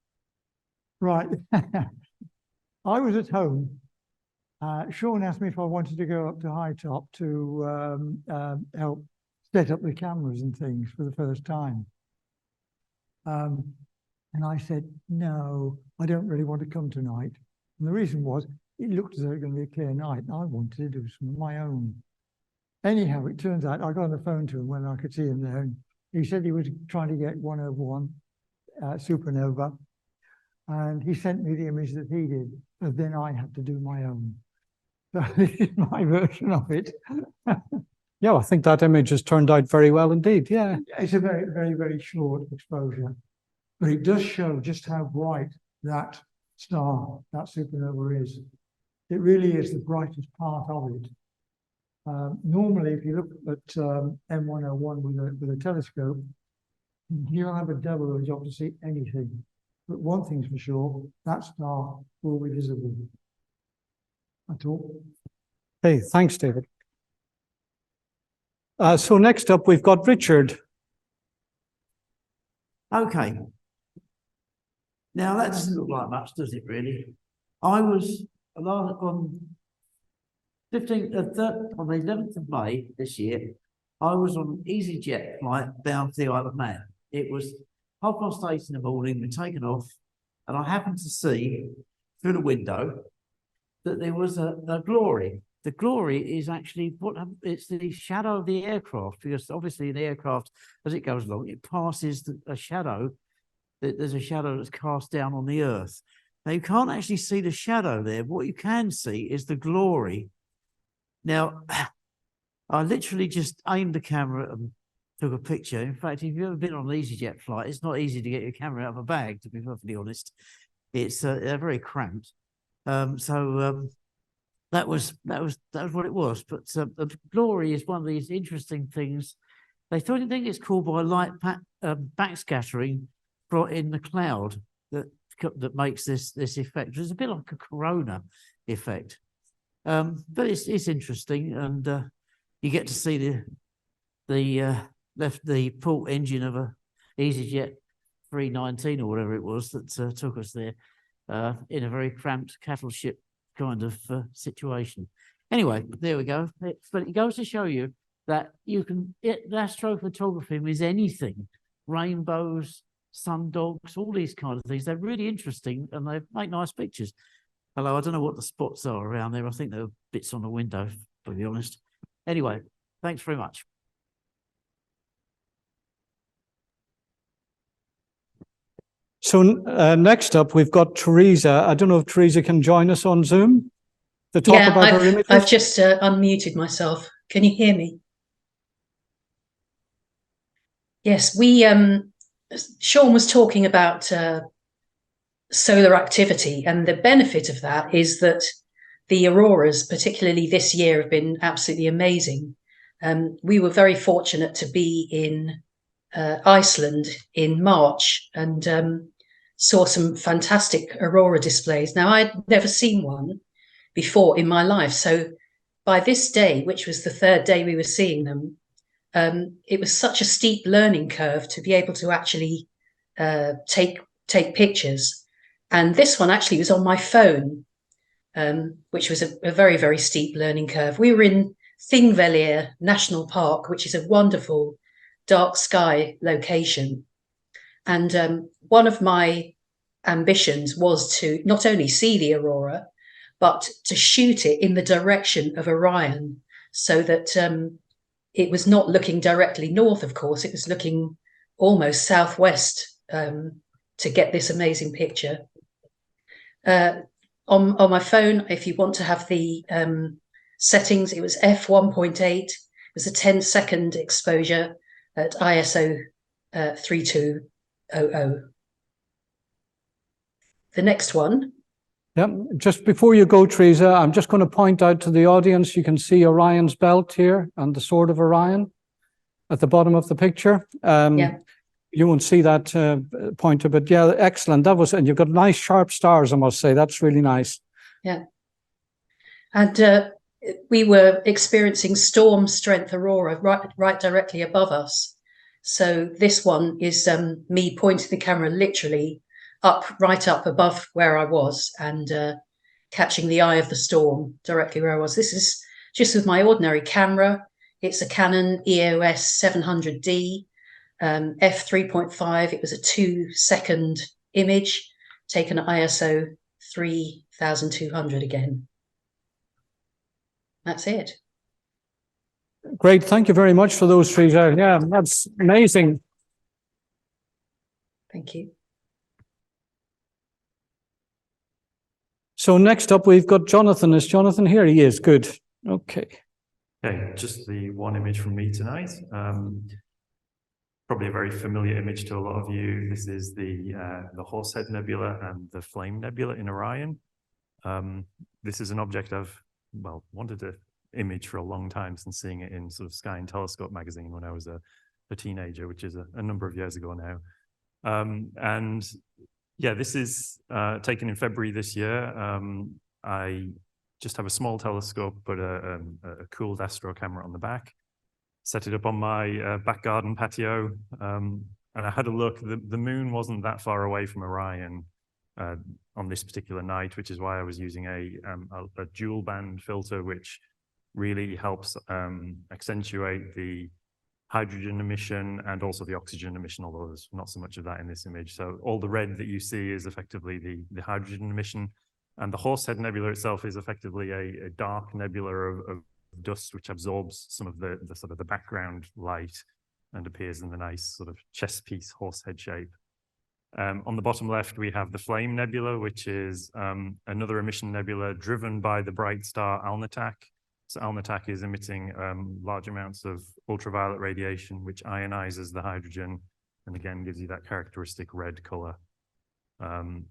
Right. I was at home. Sean asked me if I wanted to go up to High Top to help set up the cameras and things for the first time. And I said, no, I don't really want to come tonight. And the reason was, it looked as though it was going to be a clear night, and I wanted to do some of my own. Anyhow, it turns out I got on the phone to him when I could see him there. And he said he was trying to get 101 supernova. And he sent me the image that he did. And then I had to do my own. So this is my version of it. Yeah, I think that image has turned out very well indeed. Yeah. It's a very, very, very short exposure. But it does show just how bright that star, that supernova is. It really is the brightest part of it. Normally, if you look at M101 with a telescope, you'll have a double job to see anything. But one thing's for sure, that star will be visible. That's all. Hey, thanks, David. So next up, we've got Richard. Okay. Now that doesn't look like much, does it really? I was on the 11th of May this year, I was on an EasyJet flight bound to the Isle of Man. It was 8:30 in the morning, we'd taken off, and I happened to see through the window that there was a glory. The glory is actually it's the shadow of the aircraft, because obviously the aircraft, as it goes along, it passes a shadow. There's a shadow that's cast down on the earth. Now, you can't actually see the shadow there. What you can see is the glory. Now, I literally just aimed the camera and took a picture. In fact, if you've ever been on an EasyJet flight, it's not easy to get your camera out of a bag, to be perfectly honest. It's they're very cramped. That was what it was. But the glory is one of these interesting things. They think it's caused by light backscattering in the cloud that makes this effect. It's a bit like a corona effect. But it's interesting, and you get to see the port engine of a EasyJet 319 or whatever it was that took us there in a very cramped cattle ship kind of situation. Anyway, there we go. But it goes to show you that the astrophotography is anything, rainbows, sundogs, all these kind of things. They're really interesting and they make nice pictures. Although I don't know what the spots are around there. I think there are bits on the window, to be honest. Anyway, thanks very much. So next up, we've got Teresa. I don't know if Teresa can join us on Zoom to talk about her images. I've just unmuted myself. Can you hear me? Yes, Sean was talking about solar activity, and the benefit of that is that the auroras, particularly this year, have been absolutely amazing. We were very fortunate to be in Iceland in March and saw some fantastic aurora displays. Now, I'd never seen one before in my life. So by this day, which was the third day we were seeing them, it was such a steep learning curve to be able to actually take pictures. And this one actually was on my phone, which was a very, very steep learning curve. We were in Thingvellir National Park, which is a wonderful dark sky location. And one of my ambitions was to not only see the aurora, but to shoot it in the direction of Orion, so that it was not looking directly north, of course, it was looking almost southwest to get this amazing picture. On my phone, if you want to have the settings, it was f1.8. It was a 10-second exposure at ISO 3200. The next one. Yeah, just before you go, Teresa, I'm just going to point out to the audience, you can see Orion's belt here and the sword of Orion at the bottom of the picture. Yeah. You won't see that pointer, but yeah, excellent. That was, and you've got nice sharp stars, I must say. That's really nice. Yeah. And we were experiencing storm strength aurora right directly above us. So this one is me pointing the camera literally right up above where I was and catching the eye of the storm directly where I was. This is just with my ordinary camera. It's a Canon EOS 700D, f3.5. It was a 2-second image taken at ISO 3200 again. That's it. Great. Thank you very much for those, Teresa. Yeah, that's amazing. Thank you. So next up, we've got Jonathan. Is Jonathan here? He is. Good. Okay. Okay, just the one image from me tonight. Probably a very familiar image to a lot of you. This is the Horsehead Nebula and the Flame Nebula in Orion. This is an object I've, well, wanted to image for a long time since seeing it in sort of Sky and Telescope magazine when I was a teenager, which is a number of years ago now. And yeah, this is taken in February this year. I just have a small telescope, but a cooled astro camera on the back. Set it up on my back garden patio, and I had a look. The moon wasn't that far away from Orion on this particular night, which is why I was using a dual band filter, which really helps accentuate the hydrogen emission and also the oxygen emission, although there's not so much of that in this image. So all the red that you see is effectively the hydrogen emission, and the Horsehead Nebula itself is effectively a dark nebula of dust which absorbs some of the sort of the background light and appears in the nice sort of chess piece horsehead shape. On the bottom left, we have the Flame Nebula, which is another emission nebula driven by the bright star Alnitak. So Alnitak is emitting large amounts of ultraviolet radiation, which ionizes the hydrogen, and again gives you that characteristic red color. It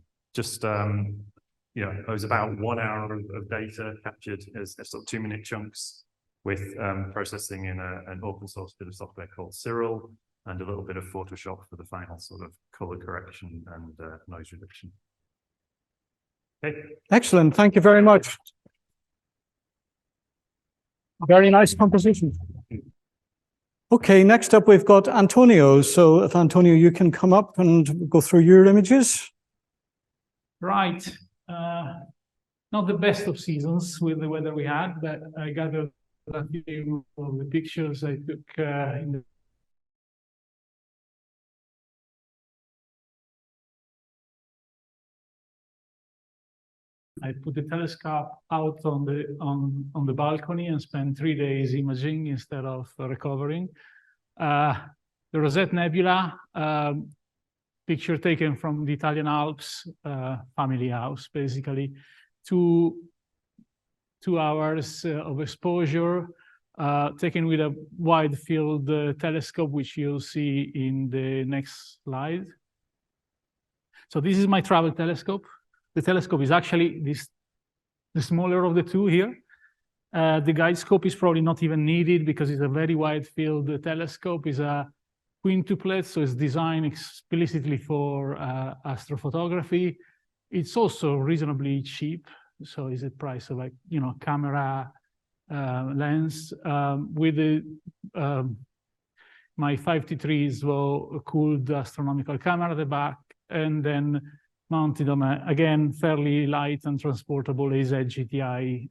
was about 1 hour of data captured as sort of 2-minute chunks with processing in an open source bit of software called Cyril, and a little bit of Photoshop for the final sort of color correction and noise reduction. Okay. Excellent. Thank you very much. Very nice composition. Okay, next up we've got Antonio. So if Antonio, you can come up and go through your images. Right. Not the best of seasons with the weather we had, but I gathered a few of the pictures I took in the I put the telescope out on the balcony and spent 3 days imaging instead of recovering. The Rosette Nebula, picture taken from the Italian Alps, family house, basically. 2 hours of exposure, taken with a wide field telescope, which you'll see in the next slide. So this is my travel telescope. The telescope is actually the smaller of the 2 here. The guide scope is probably not even needed because it's a very wide field telescope. It's a quintuplet, so it's designed explicitly for astrophotography. It's also reasonably cheap, so it's a price of like, you know, camera lens with my 5T3 slow cooled astronomical camera at the back, and then mounted on a, again, fairly light and transportable AZ GTI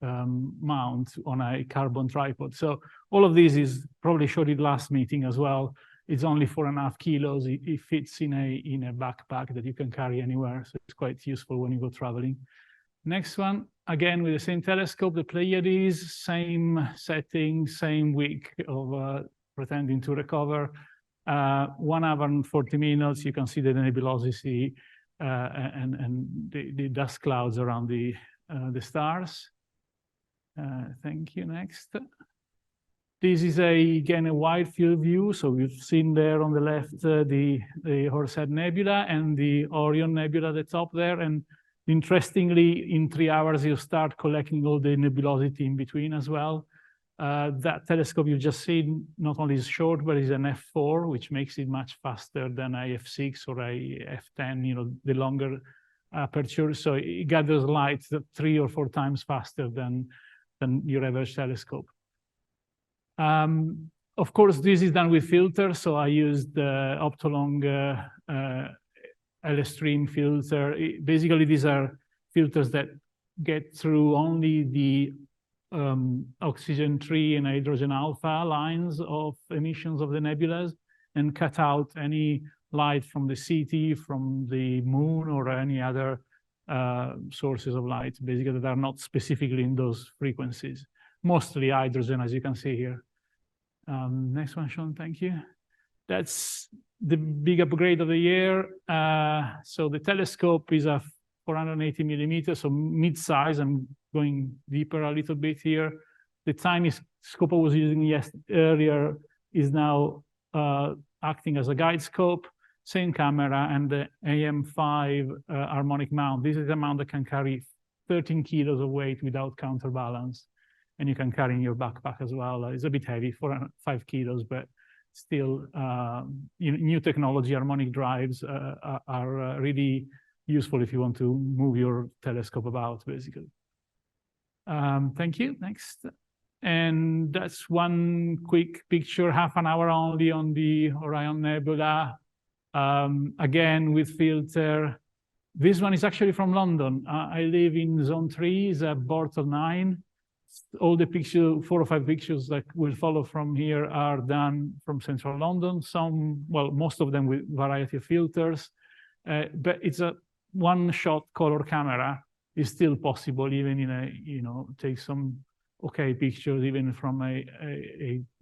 mount on a carbon tripod. So all of this is probably showed it last meeting as well. It's only 4.5 kilos. It fits in a backpack that you can carry anywhere. So it's quite useful when you go traveling. Next one, again, with the same telescope, the Pleiades, same setting, same week of pretending to recover. 1 hour and 40 minutes, you can see the nebulosity and the dust clouds around the stars. Thank you. Next. This is again a wide field view. So we've seen there on the left the Horsehead Nebula and the Orion Nebula at the top there. And interestingly, in 3 hours, you start collecting all the nebulosity in between as well. That telescope you've just seen not only is short, but is an f4, which makes it much faster than a f6 or a f10, you know, the longer aperture. So it gathers light 3 or 4 times faster than your average telescope. Of course, this is done with filters. So I used the Optolong LStream filter. Basically, these are filters that get through only the oxygen 3 and hydrogen alpha lines of emissions of the nebulas and cut out any light from the CT, from the moon, or any other sources of light, basically, that are not specifically in those frequencies. Mostly hydrogen, as you can see here. Next one, Sean, thank you. That's the big upgrade of the year. So the telescope is a 480 millimeters, so mid-size. I'm going deeper a little bit here. The tiny scope I was using earlier is now acting as a guide scope, same camera, and the AM5 harmonic mount. This is a mount that can carry 13 kilos of weight without counterbalance, and you can carry in your backpack as well. It's a bit heavy, 5 kilos, but still, new technology, harmonic drives are really useful if you want to move your telescope about, basically. Thank you. Next. And that's one quick picture, half an hour only on the Orion Nebula. Again, with filter. This one is actually from London. I live in zone 3, is a Bortle 9. All the pictures, 4 or 5 pictures that will follow from here are done from central London. Some, well, most of them with variety of filters. But it's a one-shot color camera. Is still possible even in a, you know, take some okay pictures even from a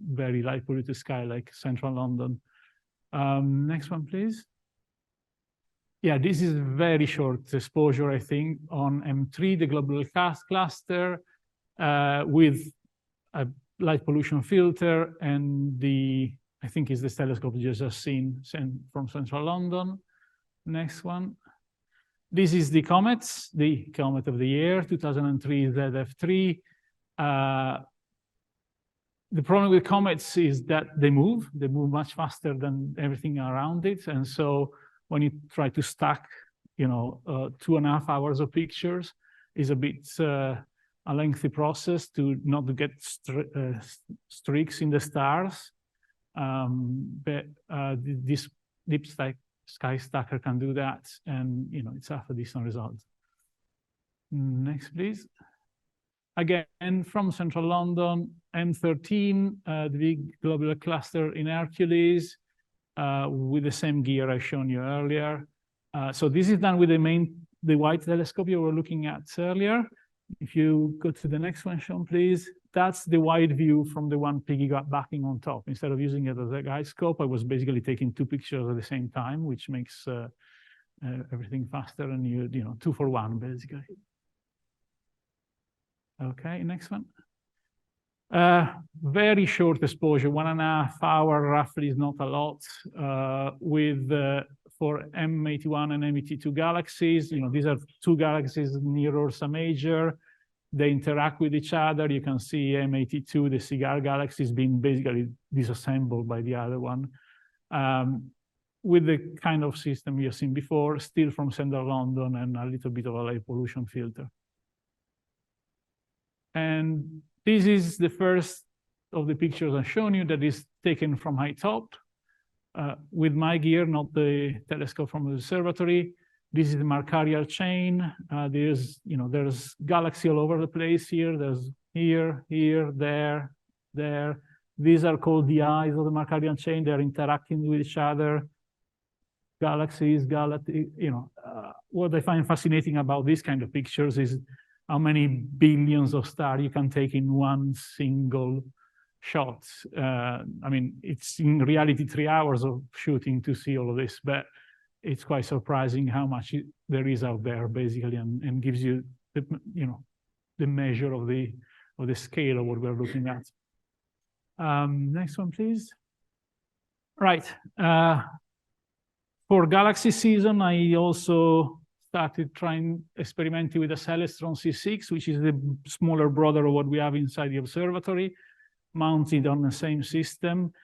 very light polluted sky like central London. Next one, please. yeah, this is very short exposure, I think, on M3, the globular cluster, with a light pollution filter, and I think is the telescope you just seen from central London. Next one. This is the comets, the comet of the year, 2003 ZF3. The problem with comets is that they move much faster than everything around it. And so when you try to stack, 2.5 hours of pictures is a bit a lengthy process to not get streaks in the stars. But this deep sky stacker can do that, and it's half a decent result. Next, please. Again, from central London, M13, the big globular cluster in Hercules, with the same gear I've shown you earlier. So this is done with the white telescope you were looking at earlier. If you go to the next one, Sean, please. That's the wide view from the one piggybacking on top. Instead of using it as a guide scope, I was basically taking 2 pictures at the same time, which makes everything faster, and you 2 for 1, basically. Okay, next one. Very short exposure, 1.5 hours roughly is not a lot. For M81 and M82 galaxies, these are 2 galaxies near Ursa Major. They interact with each other. You can see M82, the cigar galaxy, is being basically disassembled by the other one. With the kind of system you've seen before, still from central London, and a little bit of a light pollution filter. And this is the first of the pictures I've shown you that is taken from high top with my gear, not the telescope from the observatory. This is the Markarian chain. There's galaxy all over the place here. There's here, there. These are called the eyes of the Markarian chain. They're interacting with each other. Galaxies, what I find fascinating about these kind of pictures is how many billions of stars you can take in one single shot. I mean, it's in reality 3 hours of shooting to see all of this, but it's quite surprising how much there is out there, basically, and gives you the measure of the scale of what we're looking at. Next one, please. Right. For galaxy season, I also started experimenting with a Celestron C6, which is the smaller brother of what we have inside the observatory, mounted on the same system.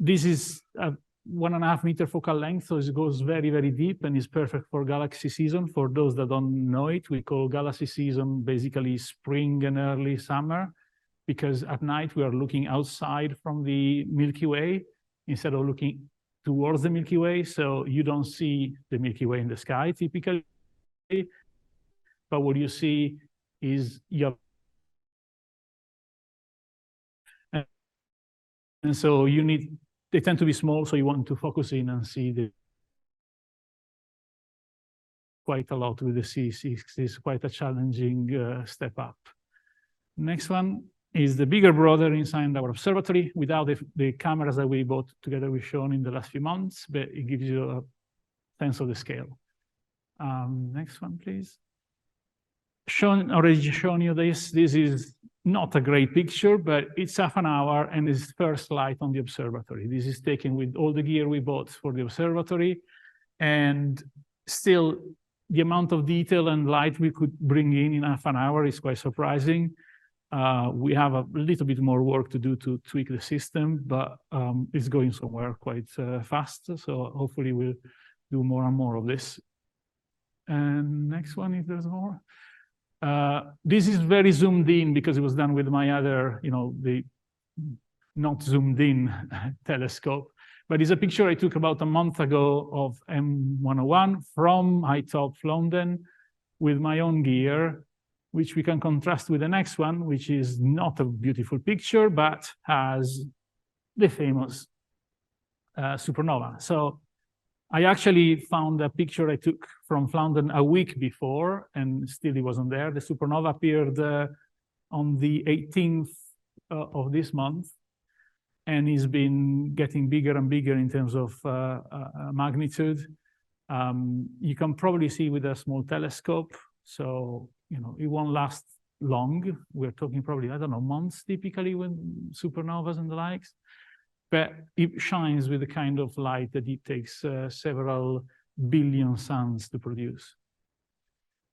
This is a 1.5 meter focal length, so it goes very, very deep and is perfect for galaxy season. For those that don't know it, we call galaxy season basically spring and early summer, because at night we are looking outside from the Milky Way instead of looking towards the Milky Way, so you don't see the Milky Way in the sky typically, but what you see is and so they tend to be small, so you want to focus in and see quite a lot with the C6. It's quite a challenging step up. Next one is the bigger brother inside our observatory without the cameras that we bought together we've shown in the last few months, but it gives you a sense of the scale. Next one, please. Already shown you this. This is not a great picture, but it's half an hour and is first light on the observatory. This is taken with all the gear we bought for the observatory, and still the amount of detail and light we could bring in half an hour is quite surprising. We have a little bit more work to do to tweak the system, but it's going somewhere quite fast. So hopefully we'll do more and more of this. And next one, if there's more. This is very zoomed in because it was done with my other, the not zoomed in telescope. But it's a picture I took about a month ago of M101 from high top London with my own gear, which we can contrast with the next one, which is not a beautiful picture, but has the famous supernova. So I actually found a picture I took from London a week before, and still it wasn't there. The supernova appeared on the 18th of this month, and it's been getting bigger and bigger in terms of magnitude. You can probably see with a small telescope, so it won't last long. We're talking probably, I don't know, months typically when supernovas and the likes, but it shines with the kind of light that it takes several billion suns to produce.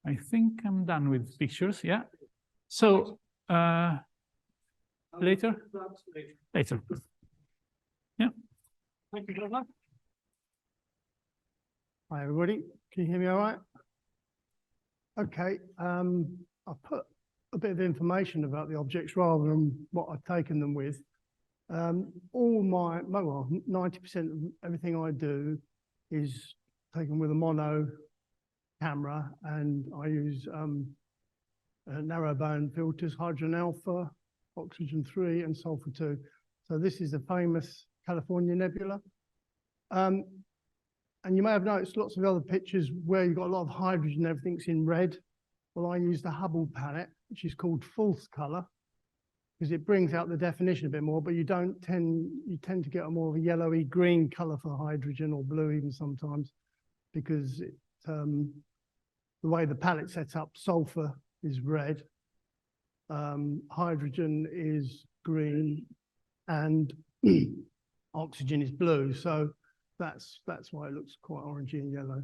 I think I'm done with pictures, yeah. So later? Later. Yeah. Thank you very much. Hi, everybody. Can you hear me all right? Okay. I put a bit of information about the objects rather than what I've taken them with. All my, well, 90% of everything I do is taken with a mono camera, and I use narrowband filters, hydrogen alpha, oxygen 3, and sulfur 2. So this is the famous California nebula. And you may have noticed lots of other pictures where you've got a lot of hydrogen, everything's in red. Well, I use the Hubble palette, which is called false color, because it brings out the definition a bit more, but you tend to get a more of a yellowy green color for hydrogen, or blue even sometimes, because the way the palette sets up, sulfur is red, hydrogen is green, and oxygen is blue. So that's why it looks quite orangey and yellow.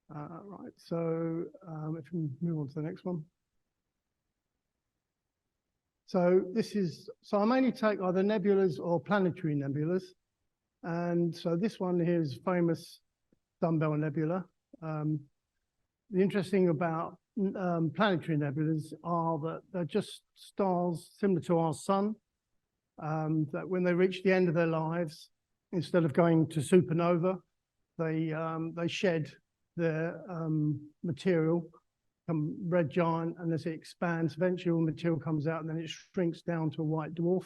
Right, so if we move on to the next one. So so I mainly take either nebulas or planetary nebulas. And so this one here is famous Dumbbell Nebula. The interesting about planetary nebulas are that they're just stars similar to our sun, that when they reach the end of their lives, instead of going to supernova, they shed their material, become red giant, and as it expands, eventually all the material comes out, and then it shrinks down to a white dwarf.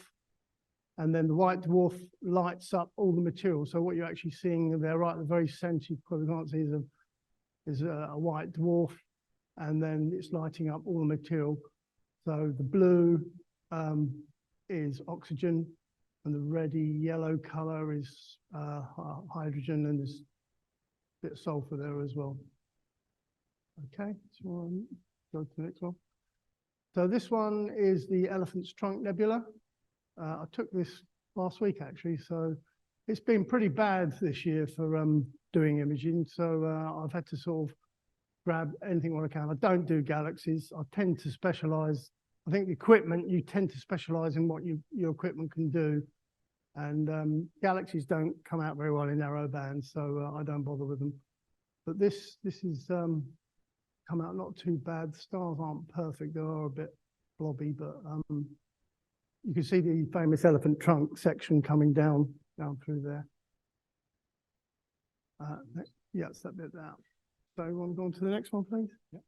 And then the white dwarf lights up all the material. So what you're actually seeing there right at the very center, you probably can't see, is a white dwarf, and then it's lighting up all the material. So the blue is oxygen, and the reddy yellow color is hydrogen, and there's a bit of sulfur there as well. Okay, so go to the next one. So this one is the Elephant's Trunk Nebula. I took this last week actually, so it's been pretty bad this year for doing imaging. So I've had to sort of grab anything when I can. I don't do galaxies. I tend to specialize. I think the equipment, you tend to specialize in what your equipment can do. And galaxies don't come out very well in narrow bands, so I don't bother with them. But this is come out not too bad. The stars aren't perfect. They are a bit blobby, but you can see the famous elephant trunk section coming down through there. Yeah, it's that bit there. So you want to go on to the next one, please? Yeah.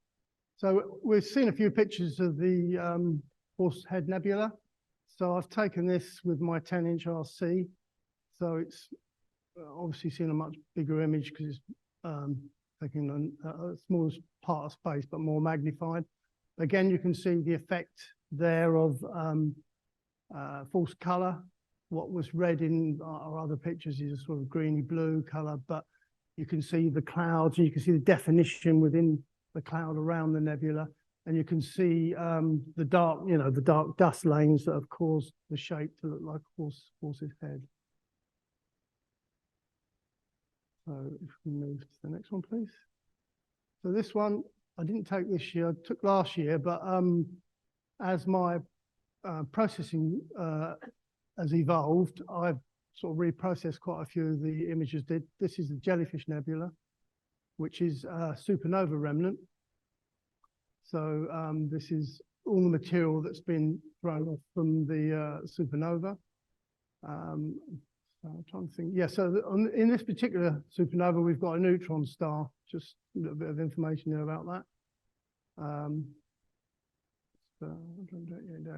So we've seen a few pictures of the Horsehead Nebula. So I've taken this with my 10-inch RC. So it's obviously seen a much bigger image because it's taking a smaller part of space, but more magnified. Again, you can see the effect there of false color. What was red in our other pictures is a sort of greeny blue color, but you can see the clouds, and you can see the definition within the cloud around the nebula. And you can see the dark dust lanes that have caused the shape to look like a horse's head. So if we move to the next one, please. So this one, I didn't take this year, I took last year, but as my processing has evolved, I've sort of reprocessed quite a few of the images. This is the Jellyfish Nebula, which is a supernova remnant. So this is all the material that's been thrown off from the supernova. So I'm trying to think. Yeah, so in this particular supernova, we've got a neutron star. Just a little bit of information there about that.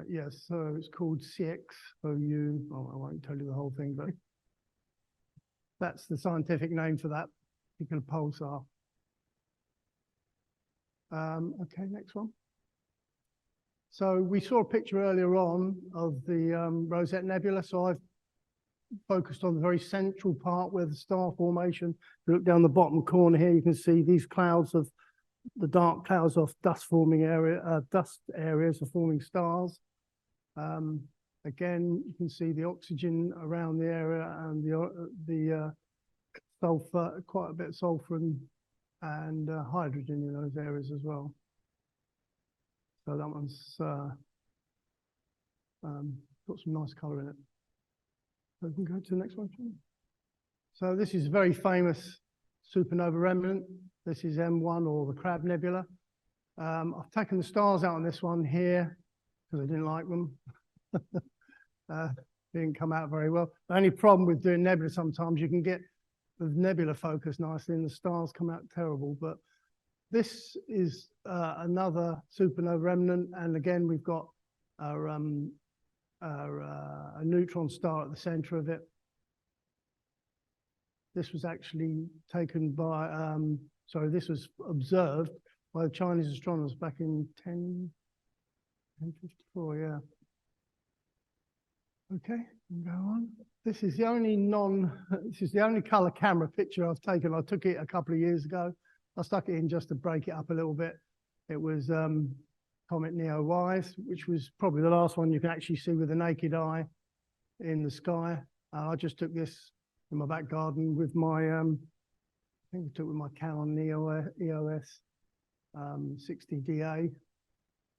Yeah, so it's called CXOU. Oh, I won't tell you the whole thing, but that's the scientific name for that particular pulsar. Okay, next one. So we saw a picture earlier on of the Rosette Nebula. So I've focused on the very central part where the star formation. If you look down the bottom corner here, you can see these clouds of the dark clouds of dust forming area, dust areas are forming stars. Again, you can see the oxygen around the area and the sulfur, quite a bit of sulfur and hydrogen in those areas as well. So that one's got some nice colour in it. So we can go to the next one. So this is a very famous supernova remnant. This is M1 or the Crab Nebula. I've taken the stars out on this one here because I didn't like them. Didn't come out very well. The only problem with doing nebula, sometimes you can get the nebula focus nicely and the stars come out terrible. But this is another supernova remnant, and again we've got a neutron star at the center of it. This was actually taken by, this was observed by the Chinese astronomers back in 1054, yeah. Okay, go on. This is the only color camera picture I've taken. I took it a couple of years ago. I stuck it in just to break it up a little bit. It was Comet SWHAS, which was probably the last one you can actually see with the naked eye in the sky. I just took this in my back garden with my, I think I took with my Canon EOS 60DA,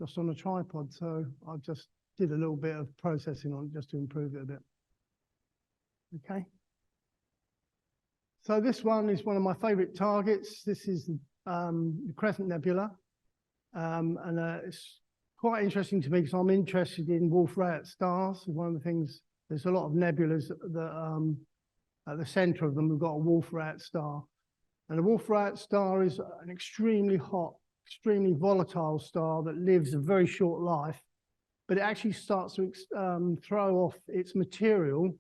just on a tripod. So I just did a little bit of processing on it just to improve it a bit. Okay. So this one is one of my favorite targets. This is the Crescent Nebula. It's quite interesting to me because I'm interested in Wolf-Rayet stars. One of the things, there's a lot of nebulas that at the center of them, we've got a Wolf-Rayet star. And a Wolf-Rayet star is an extremely hot, extremely volatile star that lives a very short life, but it actually starts to throw off its material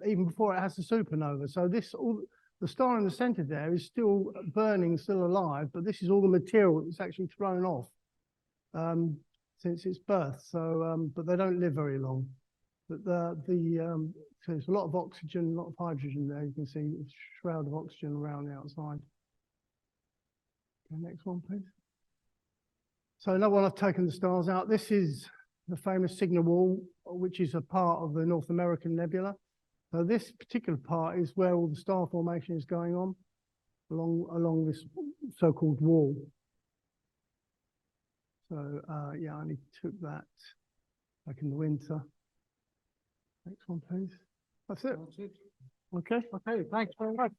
even before it has a supernova. So the star in the center there is still burning, still alive, but this is all the material that's actually thrown off since its birth. So, but they don't live very long. But so there's a lot of oxygen, a lot of hydrogen there. You can see a shroud of oxygen around the outside. Okay, next one, please. So another one, I've taken the stars out. This is the famous Signal Wall, which is a part of the North American Nebula. So this particular part is where all the star formation is going on along this so-called wall. So yeah, I only took that back in the winter. Next one, please. That's it. Okay. Okay. Thanks very much.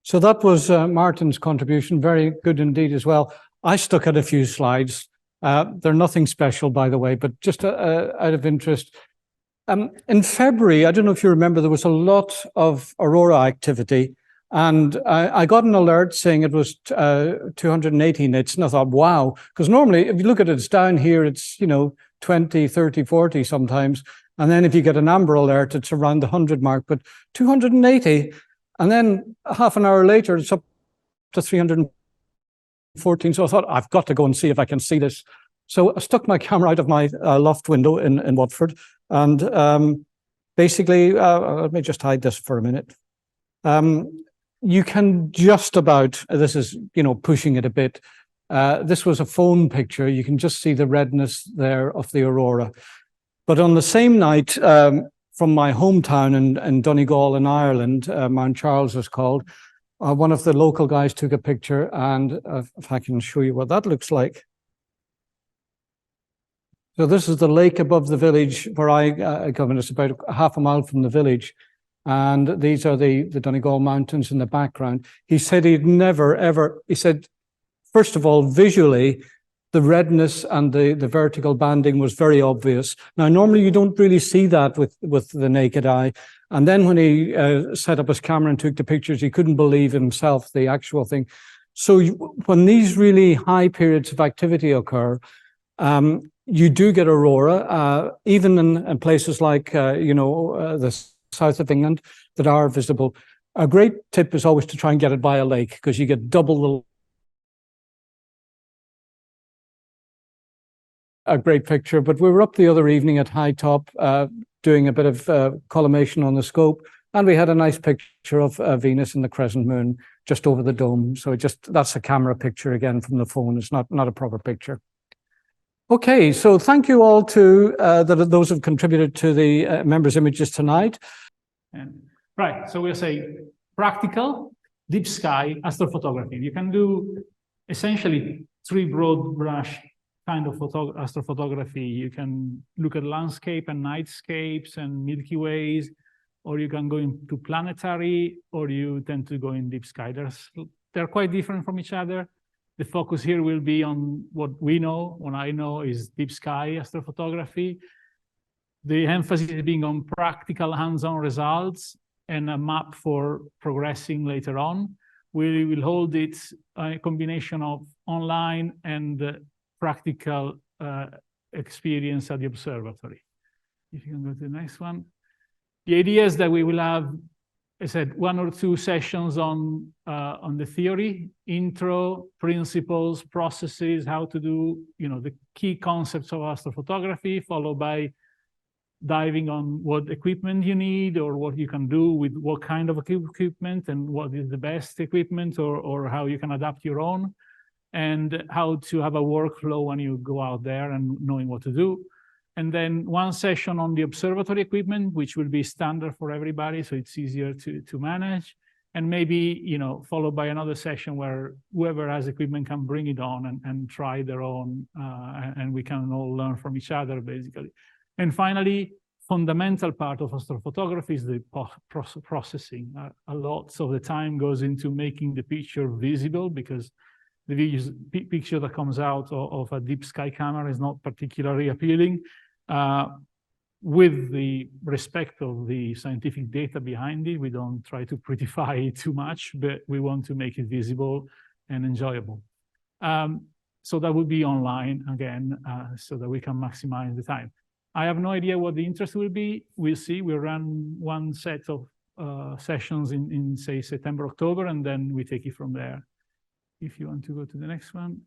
So that was Martin's contribution. Very good indeed as well. I stuck out a few slides. They're nothing special, by the way, but just out of interest. In February, I don't know if you remember, there was a lot of aurora activity, and I got an alert saying it was 280 nits, and I thought, wow, because normally if you look at it, it's down here, it's 20, 30, 40 sometimes, and then if you get an amber alert, it's around the 100 mark, but 280, and then half an hour later, it's up to 314. So I thought, I've got to go and see if I can see this. So I stuck my camera out of my loft window in Watford, and basically, let me just hide this for a minute. You can just about, this is, pushing it a bit. This was a phone picture. You can just see the redness there of the aurora. But on the same night, from my hometown in Donegal in Ireland, Mount Charles is called, one of the local guys took a picture, and if I can show you what that looks like. So this is the lake above the village where I come in. It's about half a mile from the village. And these are the Donegal Mountains in the background. He said he'd never, ever, he said, first of all, visually, the redness and the vertical banding was very obvious. Now, normally you don't really see that with the naked eye. And then when he set up his camera and took the pictures, he couldn't believe himself the actual thing. So when these really high periods of activity occur, you do get aurora, even in places like, the south of England that are visible. A great tip is always to try and get it by a lake, because you get double a great picture. But we were up the other evening at High Top, doing a bit of collimation on the scope. And we had a nice picture of Venus and the crescent moon just over the dome. So that's a camera picture again from the phone. It's not a proper picture. Okay, so thank you all to those who've contributed to the members' images tonight. And, right, so we'll say practical, deep sky, astrophotography. You can do essentially 3 broad brush kind of astrophotography. You can look at landscape and nightscapes and Milky Ways, or you can go into planetary, or you tend to go in deep sky. They're quite different from each other. The focus here will be on what we know, what I know is deep sky astrophotography. The emphasis being on practical hands-on results and a map for progressing later on. We will hold it a combination of online and practical experience at the observatory. If you can go to the next one. The idea is that we will have, I said, 1 or 2 sessions on the theory, intro, principles, processes, how to do, the key concepts of astrophotography, followed by diving on what equipment you need or what you can do with what kind of equipment and what is the best equipment or how you can adapt your own, and how to have a workflow when you go out there and knowing what to do. And then 1 session on the observatory equipment, which will be standard for everybody, so it's easier to manage. And maybe, followed by another session where whoever has equipment can bring it on and try their own, and we can all learn from each other, basically. And finally, fundamental part of astrophotography is the processing. A lot of the time goes into making the picture visible, because the picture that comes out of a deep sky camera is not particularly appealing, with the respect of the scientific data behind it. We don't try to prettify it too much, but we want to make it visible and enjoyable. So that would be online again, so that we can maximize the time. I have no idea what the interest will be. We'll see. We'll run 1 set of sessions in say, September, October, and then we take it from there. If you want to go to the next one.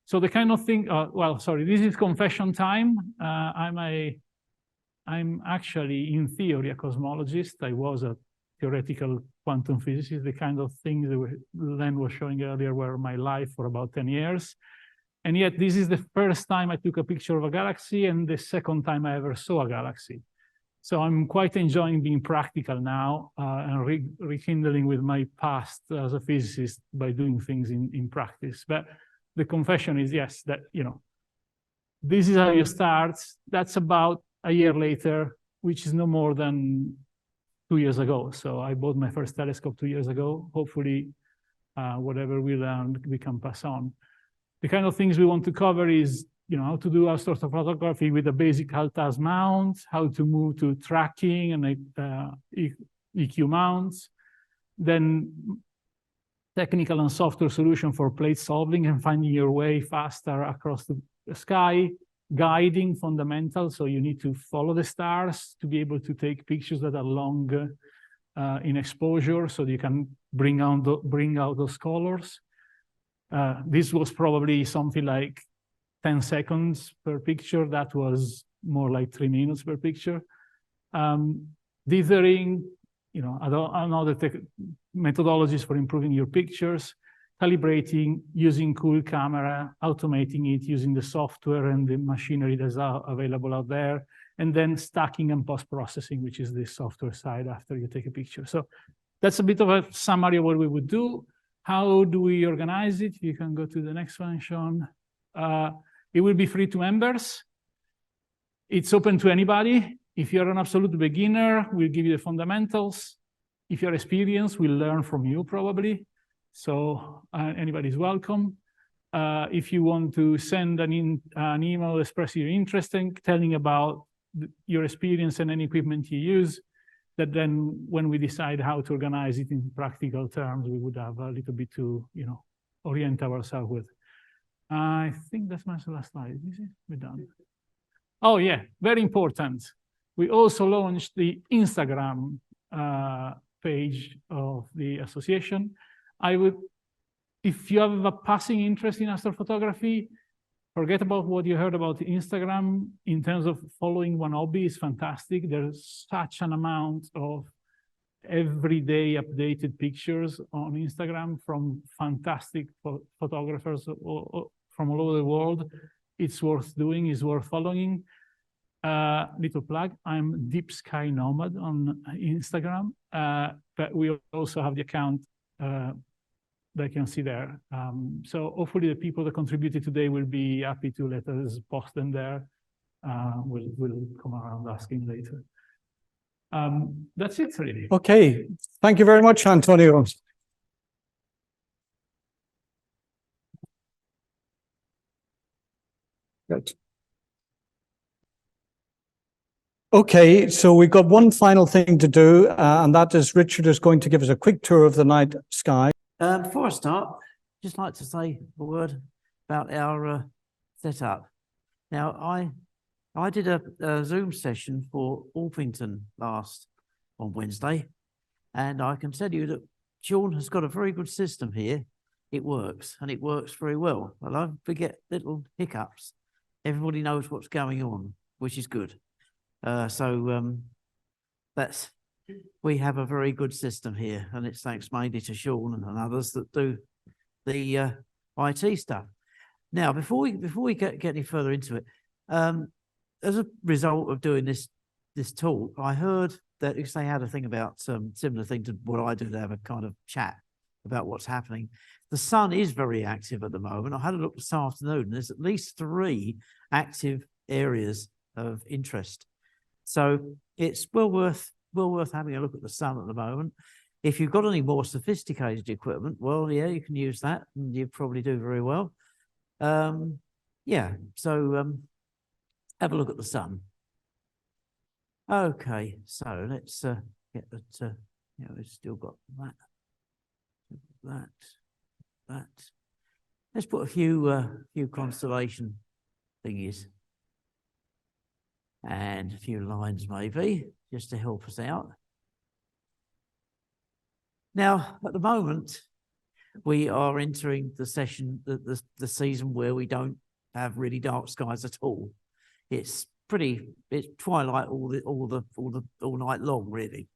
So the kind of thing, well, sorry, this is confession time. I'm actually, in theory, a cosmologist. I was a theoretical quantum physicist. The kind of things that Len was showing earlier were my life for about 10 years. And yet this is the first time I took a picture of a galaxy and the second time I ever saw a galaxy. So I'm quite enjoying being practical now and rekindling with my past as a physicist by doing things in practice. But the confession is, yes, that, this is how you start. That's about a year later, which is no more than 2 years ago. So I bought my first telescope 2 years ago. Hopefully, whatever we learn, we can pass on. The kind of things we want to cover is, how to do astrophotography with a basic Altas mount, how to move to tracking and EQ mounts, then technical and software solution for plate solving and finding your way faster across the sky, guiding fundamentals. So you need to follow the stars to be able to take pictures that are longer in exposure, so you can bring out those colors. This was probably something like 10 seconds per picture. That was more like 3 minutes per picture. Dithering, another methodologies for improving your pictures, calibrating, using cool camera, automating it using the software and the machinery that's available out there, and then stacking and post-processing, which is the software side after you take a picture. So that's a bit of a summary of what we would do. How do we organize it? You can go to the next one, Sean. It will be free to members. It's open to anybody. If you're an absolute beginner, we'll give you the fundamentals. If you're experienced, we'll learn from you probably. So anybody's welcome. If you want to send an email expressing your interest in telling about your experience and any equipment you use, that then when we decide how to organize it in practical terms, we would have a little bit to, orient ourselves with. I think that's my last slide. Is it? We're done. Oh yeah, very important. We also launched the Instagram page of the association. If you have a passing interest in astrophotography, forget about what you heard about Instagram. In terms of following one hobby is fantastic. There's such an amount of everyday updated pictures on Instagram from fantastic photographers from all over the world. It's worth doing, it's worth following. Little plug, I'm Deep Sky Nomad on Instagram, but we also have the account that you can see there. So hopefully the people that contributed today will be happy to let us post them there. We'll come around asking later. That's it, really. Okay, thank you very much, Antonio. Good. Okay, so we've got one final thing to do, and that is Richard is going to give us a quick tour of the night sky. Before I start, just like to say a word about our setup. Now, I did a Zoom session for Orpington on Wednesday, and I can tell you that Sean has got a very good system here. It works, and it works very well. I don't forget little hiccups. Everybody knows what's going on, which is good. We have a very good system here, and it's thanks mainly to Sean and others that do the IT stuff. Now, before we get any further into it, as a result of doing this talk, I heard that because they had a thing about similar thing to what I do, they have a kind of chat about what's happening. The sun is very active at the moment. I had a look this afternoon. There's at least 3 active areas of interest. So it's well worth having a look at the sun at the moment. If you've got any more sophisticated equipment, well, yeah, you can use that, and you probably do very well. Yeah, so have a look at the sun. Okay, so let's get that. We've still got that. Let's put a few constellation thingies and a few lines maybe just to help us out. Now, at the moment, we are entering the the season where we don't have really dark skies at all. It's twilight all night long, really.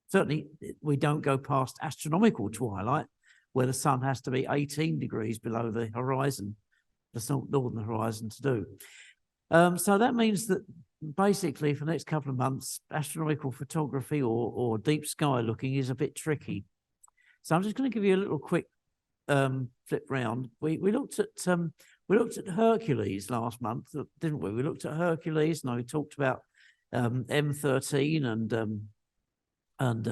Certainly, we don't go past astronomical twilight, where the sun has to be 18 degrees below the horizon, the northern horizon, to do. So that means that basically for the next couple of months, astronomical photography or deep sky looking is a bit tricky. So I'm just going to give you a little quick flip round. We looked at Hercules last month, didn't we? We looked at Hercules, and we talked about M13 and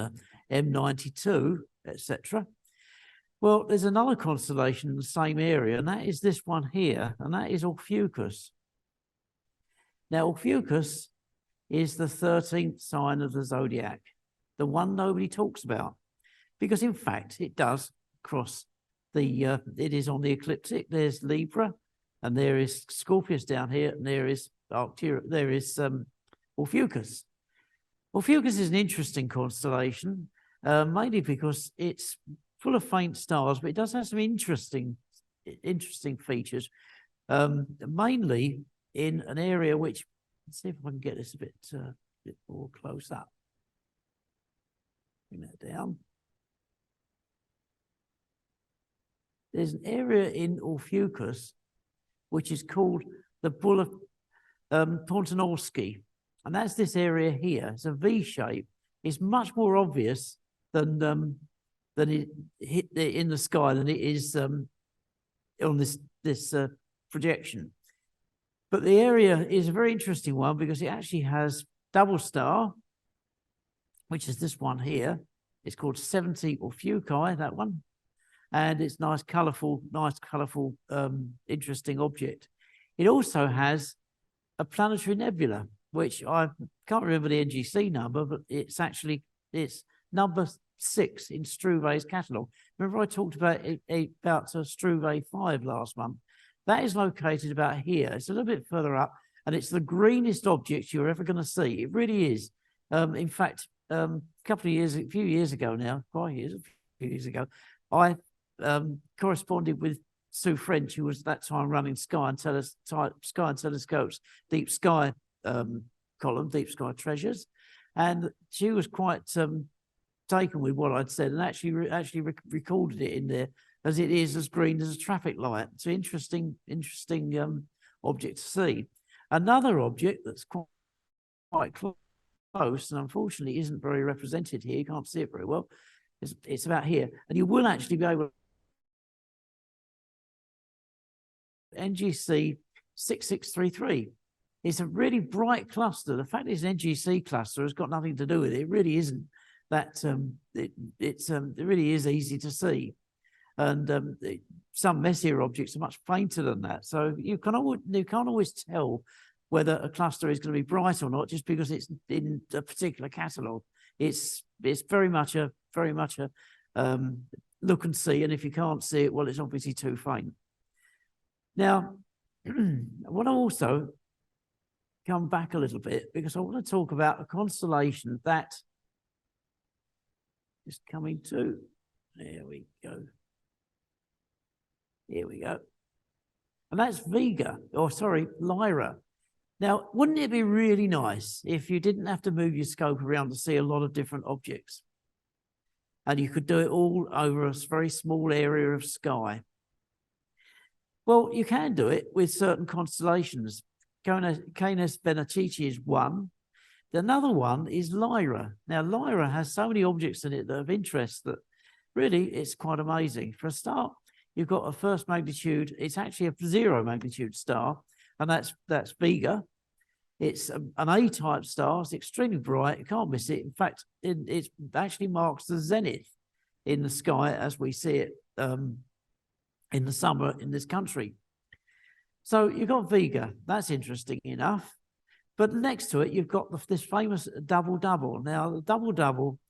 M92, etc. Well, there's another constellation in the same area, and that is this one here, and that is Ophiuchus. Now, Ophiuchus is the 13th sign of the zodiac, the one nobody talks about, because in fact it does cross it is on the ecliptic. There's Libra, and there is Scorpius down here, and there is Ophiuchus. Ophiuchus is an interesting constellation, mainly because it's full of faint stars, but it does have some interesting features, mainly in an area which, let's see if I can get this a bit more close up. Bring that down. There's an area in Ophiuchus which is called the Bull of Pontonorsky, and that's this area here. It's a V shape. It's much more obvious than it hit in the sky than it is on this projection. But the area is a very interesting one because it actually has double star, which is this one here. It's called 70 Ophiuchi, that one. And it's nice, colourful, interesting object. It also has a planetary nebula, which I can't remember the NGC number, but it's number 6 in Struve's catalogue. Remember I talked about Struve 5 last month? That is located about here. It's a little bit further up, and it's the greenest object you're ever going to see. It really is. In fact, a few years ago now, 5 years, a few years ago, I corresponded with Sue French, who was at that time running Sky and Telescope's Deep Sky column, Deep Sky Treasures, and she was quite taken with what I'd said and actually recorded it in there as it is as green as a traffic light. It's an interesting object to see. Another object that's quite close and unfortunately isn't very represented here, you can't see it very well, it's about here, and you will actually be able to NGC 6633. It's a really bright cluster. The fact it's an NGC cluster has got nothing to do with it. It really isn't that it really is easy to see. And some messier objects are much fainter than that. So you can't always tell whether a cluster is going to be bright or not just because it's in a particular catalogue. It's very much a look and see, and if you can't see it, well, it's obviously too faint. Now, I want to also come back a little bit because I want to talk about a constellation that is coming to. There we go. Here we go. And that's Vega, or sorry, Lyra. Now, wouldn't it be really nice if you didn't have to move your scope around to see a lot of different objects? And you could do it all over a very small area of sky. Well, you can do it with certain constellations. Canis Venatici is one. Another one is Lyra. Now, Lyra has so many objects in it that are of interest that really it's quite amazing. For a start, you've got a first magnitude. It's actually a 0 magnitude star, and that's Vega. It's an A-type star. It's extremely bright. You can't miss it. In fact, it actually marks the zenith in the sky as we see it in the summer in this country. So you've got Vega. That's interesting enough. But next to it, you've got this famous double-double. Now, the double-double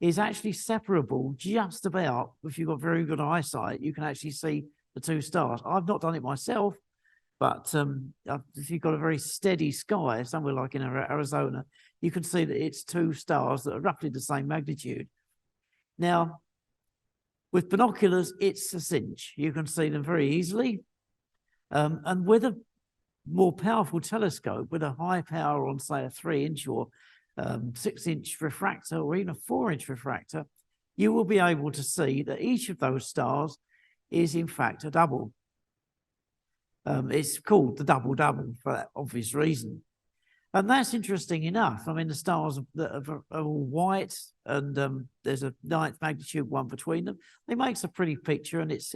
is actually separable just about. If you've got very good eyesight, you can actually see the two stars. I've not done it myself, but if you've got a very steady sky, somewhere like in Arizona, you can see that it's two stars that are roughly the same magnitude. Now, with binoculars, it's a cinch. You can see them very easily. And with a more powerful telescope, with a high power on, say, a 3-inch or 6-inch refractor or even a 4-inch refractor, you will be able to see that each of those stars is in fact a double. It's called the double-double for that obvious reason. And that's interesting enough. I mean, the stars are all white, and there's a 9th magnitude one between them. It makes a pretty picture, and it's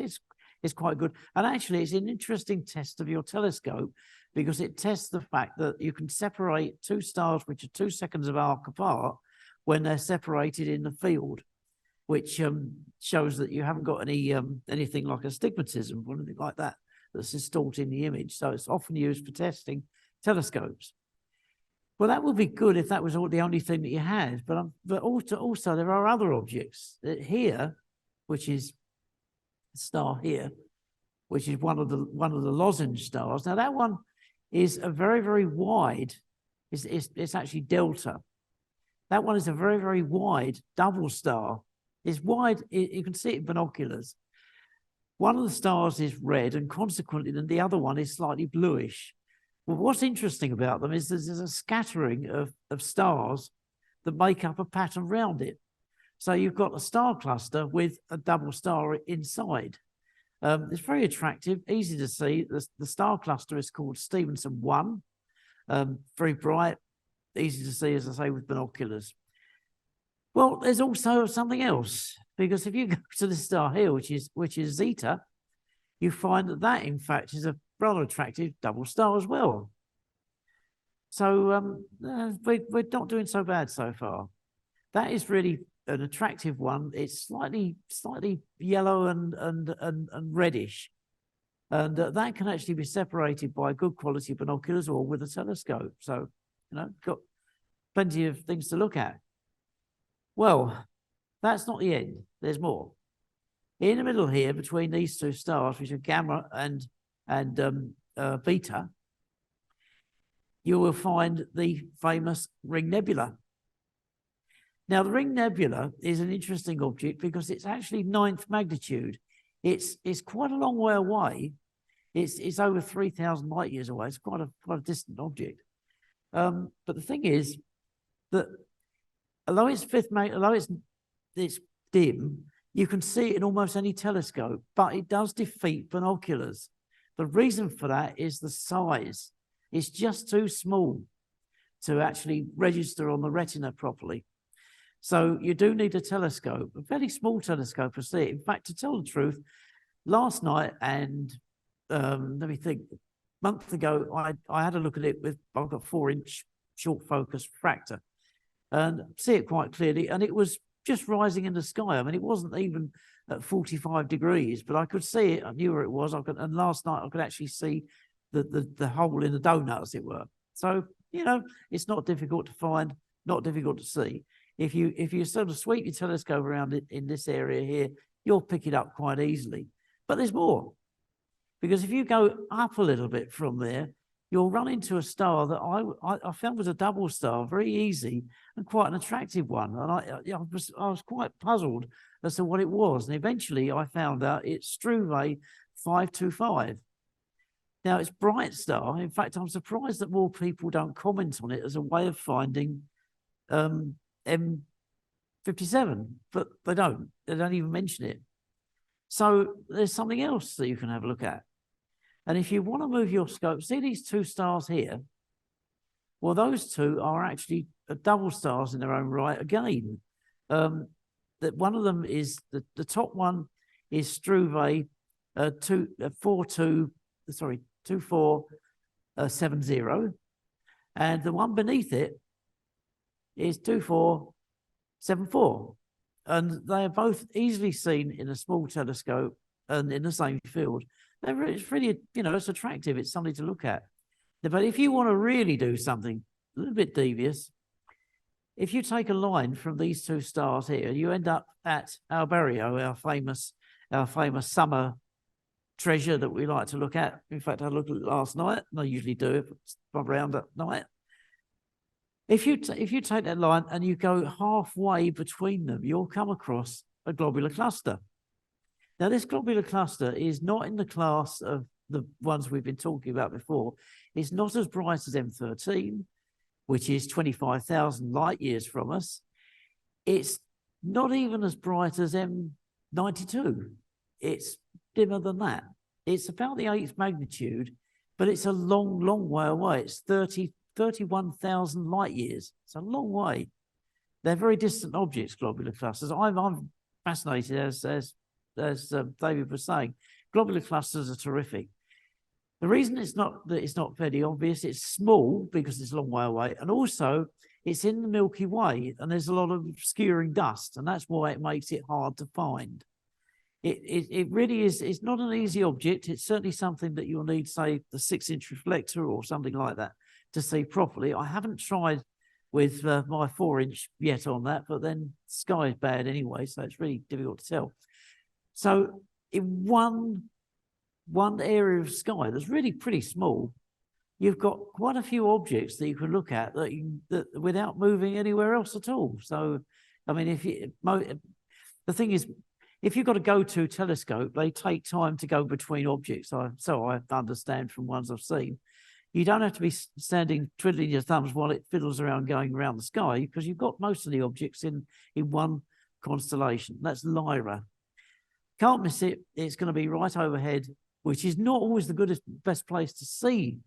quite good. And actually, it's an interesting test of your telescope because it tests the fact that you can separate two stars which are 2 seconds of arc apart when they're separated in the field, which shows that you haven't got any anything like astigmatism or anything like that that's installed in the image. So it's often used for testing telescopes. Well, that would be good if that was the only thing that you had. But also there are other objects here, which is a star here, which is one of the lozenge stars. Now that one is a very, very wide. It's actually Delta. That one is a very, very wide double star. It's wide. You can see it in binoculars. One of the stars is red, and consequently, then the other one is slightly bluish. Well, what's interesting about them is there's a scattering of stars that make up a pattern around it. So you've got a star cluster with a double star inside. It's very attractive, easy to see. The star cluster is called Stevenson 1. Very bright, easy to see, as I say, with binoculars. Well, there's also something else, because if you go to the star here, which is Zeta, you find that in fact is a rather attractive double star as well. So we're not doing so bad so far. That is really an attractive one. It's slightly yellow and reddish, and that can actually be separated by good quality binoculars or with a telescope. So got plenty of things to look at. Well, that's not the end. There's more. In the middle here, between these two stars, which are Gamma and Beta, you will find the famous Ring Nebula. Now, the Ring Nebula is an interesting object because it's actually 9th magnitude. It's quite a long way away. It's over 3,000 light years away. It's quite a distant object. But the thing is that although it's it's dim, you can see it in almost any telescope, but it does defeat binoculars. The reason for that is the size. It's just too small to actually register on the retina properly. So you do need a telescope, a very small telescope to see it. In fact, to tell the truth, last night and let me think, a month ago, I had a look at it with, I've got 4-inch short focus fractor and see it quite clearly. And it was just rising in the sky. I mean, it wasn't even at 45 degrees, but I could see it. I knew where it was. And last night I could actually see the hole in the donut, as it were. So, you know, it's not difficult to find, not difficult to see. If you sort of sweep your telescope around it in this area here, you'll pick it up quite easily. But there's more. Because if you go up a little bit from there, you'll run into a star that I found was a double star, very easy and quite an attractive one. And I was quite puzzled as to what it was. And eventually I found out it's SWHAS 525. Now it's bright star. In fact, I'm surprised that more people don't comment on it as a way of finding M57, but they don't even mention it. So there's something else that you can have a look at. And if you want to move your scope, see these two stars here? Well, those two are actually double stars in their own right again. That one of them is, the top one is SWHAS 2470. And the one beneath it is 2474. And they are both easily seen in a small telescope and in the same field. It's really, you know, it's attractive. It's something to look at. But if you want to really do something a little bit devious, if you take a line from these two stars here, you end up at Alberio, our famous summer treasure that we like to look at. In fact, I looked at it last night, and I usually do it around at night. If you take that line and you go halfway between them, you'll come across a globular cluster. Now, this globular cluster is not in the class of the ones we've been talking about before. It's not as bright as M13, which is 25,000 light years from us. It's not even as bright as M92. It's dimmer than that. It's about the 8th magnitude, but it's a long, long way away. It's 31,000 light years. It's a long way. They're very distant objects, globular clusters. I'm fascinated, as David was saying. Globular clusters are terrific. The reason it's not very obvious, it's small because it's a long way away, and also it's in the Milky Way, and there's a lot of obscuring dust, and that's why it makes it hard to find. It really is. It's not an easy object. It's certainly something that you'll need, say, the 6-inch reflector or something like that to see properly. I haven't tried with my 4-inch yet on that, but then the sky is bad anyway, so it's really difficult to tell. So in one area of sky that's really pretty small, you've got quite a few objects that you can look at that without moving anywhere else at all. So, I mean, the thing is, if you've got a go-to telescope, they take time to go between objects. So I understand from ones I've seen. You don't have to be standing twiddling your thumbs while it fiddles around going around the sky, because you've got most of the objects in one constellation. That's Lyra. Can't miss it. It's going to be right overhead, which is not always the best place to see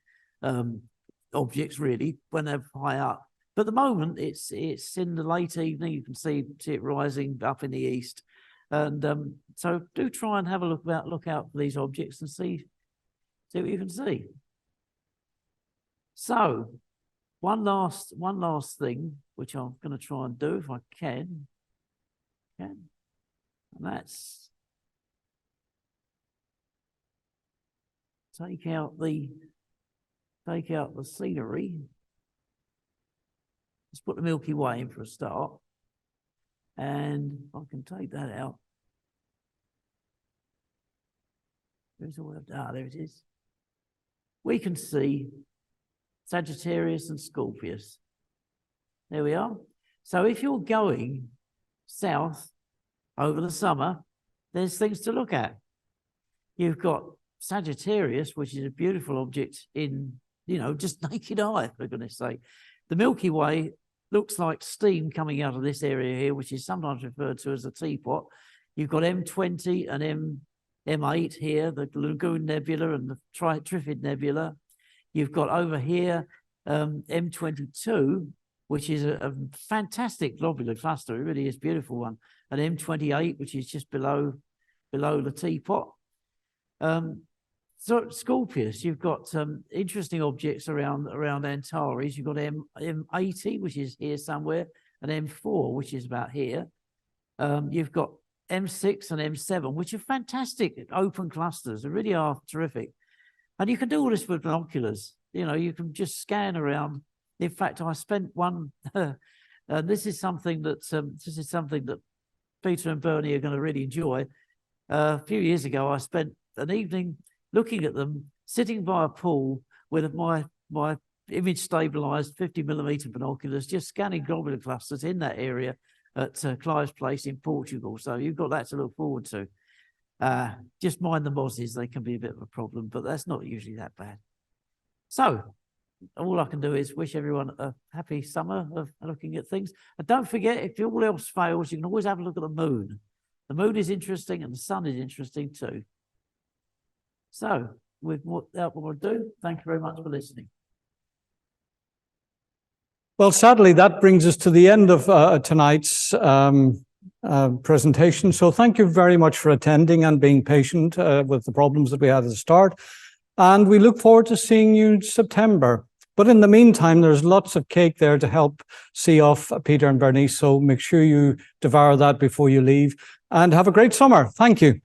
objects, really, when they're high up. But at the moment, it's in the late evening. You can see it rising up in the east. And so do try and have a look out for these objects and see what you can see. So one last thing, which I'm going to try and do if I can. And that's take out the scenery. Let's put the Milky Way in for a start. And I can take that out. There's all of that. There it is. We can see Sagittarius and Scorpius. There we are. So if you're going south over the summer, there's things to look at. You've got Sagittarius, which is a beautiful object in, you know, just naked eye, for goodness sake. The Milky Way looks like steam coming out of this area here, which is sometimes referred to as a teapot. You've got M20 and M8 here, the Lagoon Nebula and the Trifid Nebula. You've got over here M22, which is a fantastic globular cluster. It really is a beautiful one. And M28, which is just below the teapot. So Scorpius, you've got interesting objects around Antares. You've got M80, which is here somewhere, and M4, which is about here. You've got M6 and M7, which are fantastic open clusters. They really are terrific. And you can do all this with binoculars. You know, you can just scan around. In fact, I spent one. This is something that Peter and Bernie are going to really enjoy. A few years ago, I spent an evening looking at them, sitting by a pool with my image stabilized 50mm binoculars, just scanning globular clusters in that area at Clive's Place in Portugal. So you've got that to look forward to. Just mind the mozzies, they can be a bit of a problem, but that's not usually that bad. So all I can do is wish everyone a happy summer of looking at things. And don't forget, if all else fails, you can always have a look at the moon. The moon is interesting and the sun is interesting too. So without more ado, thank you very much for listening. Well, sadly, that brings us to the end of tonight's presentation. So thank you very much for attending and being patient with the problems that we had at the start. And we look forward to seeing you in September. But in the meantime, there's lots of cake there to help see off Peter and Bernice. So make sure you devour that before you leave. And have a great summer. Thank you.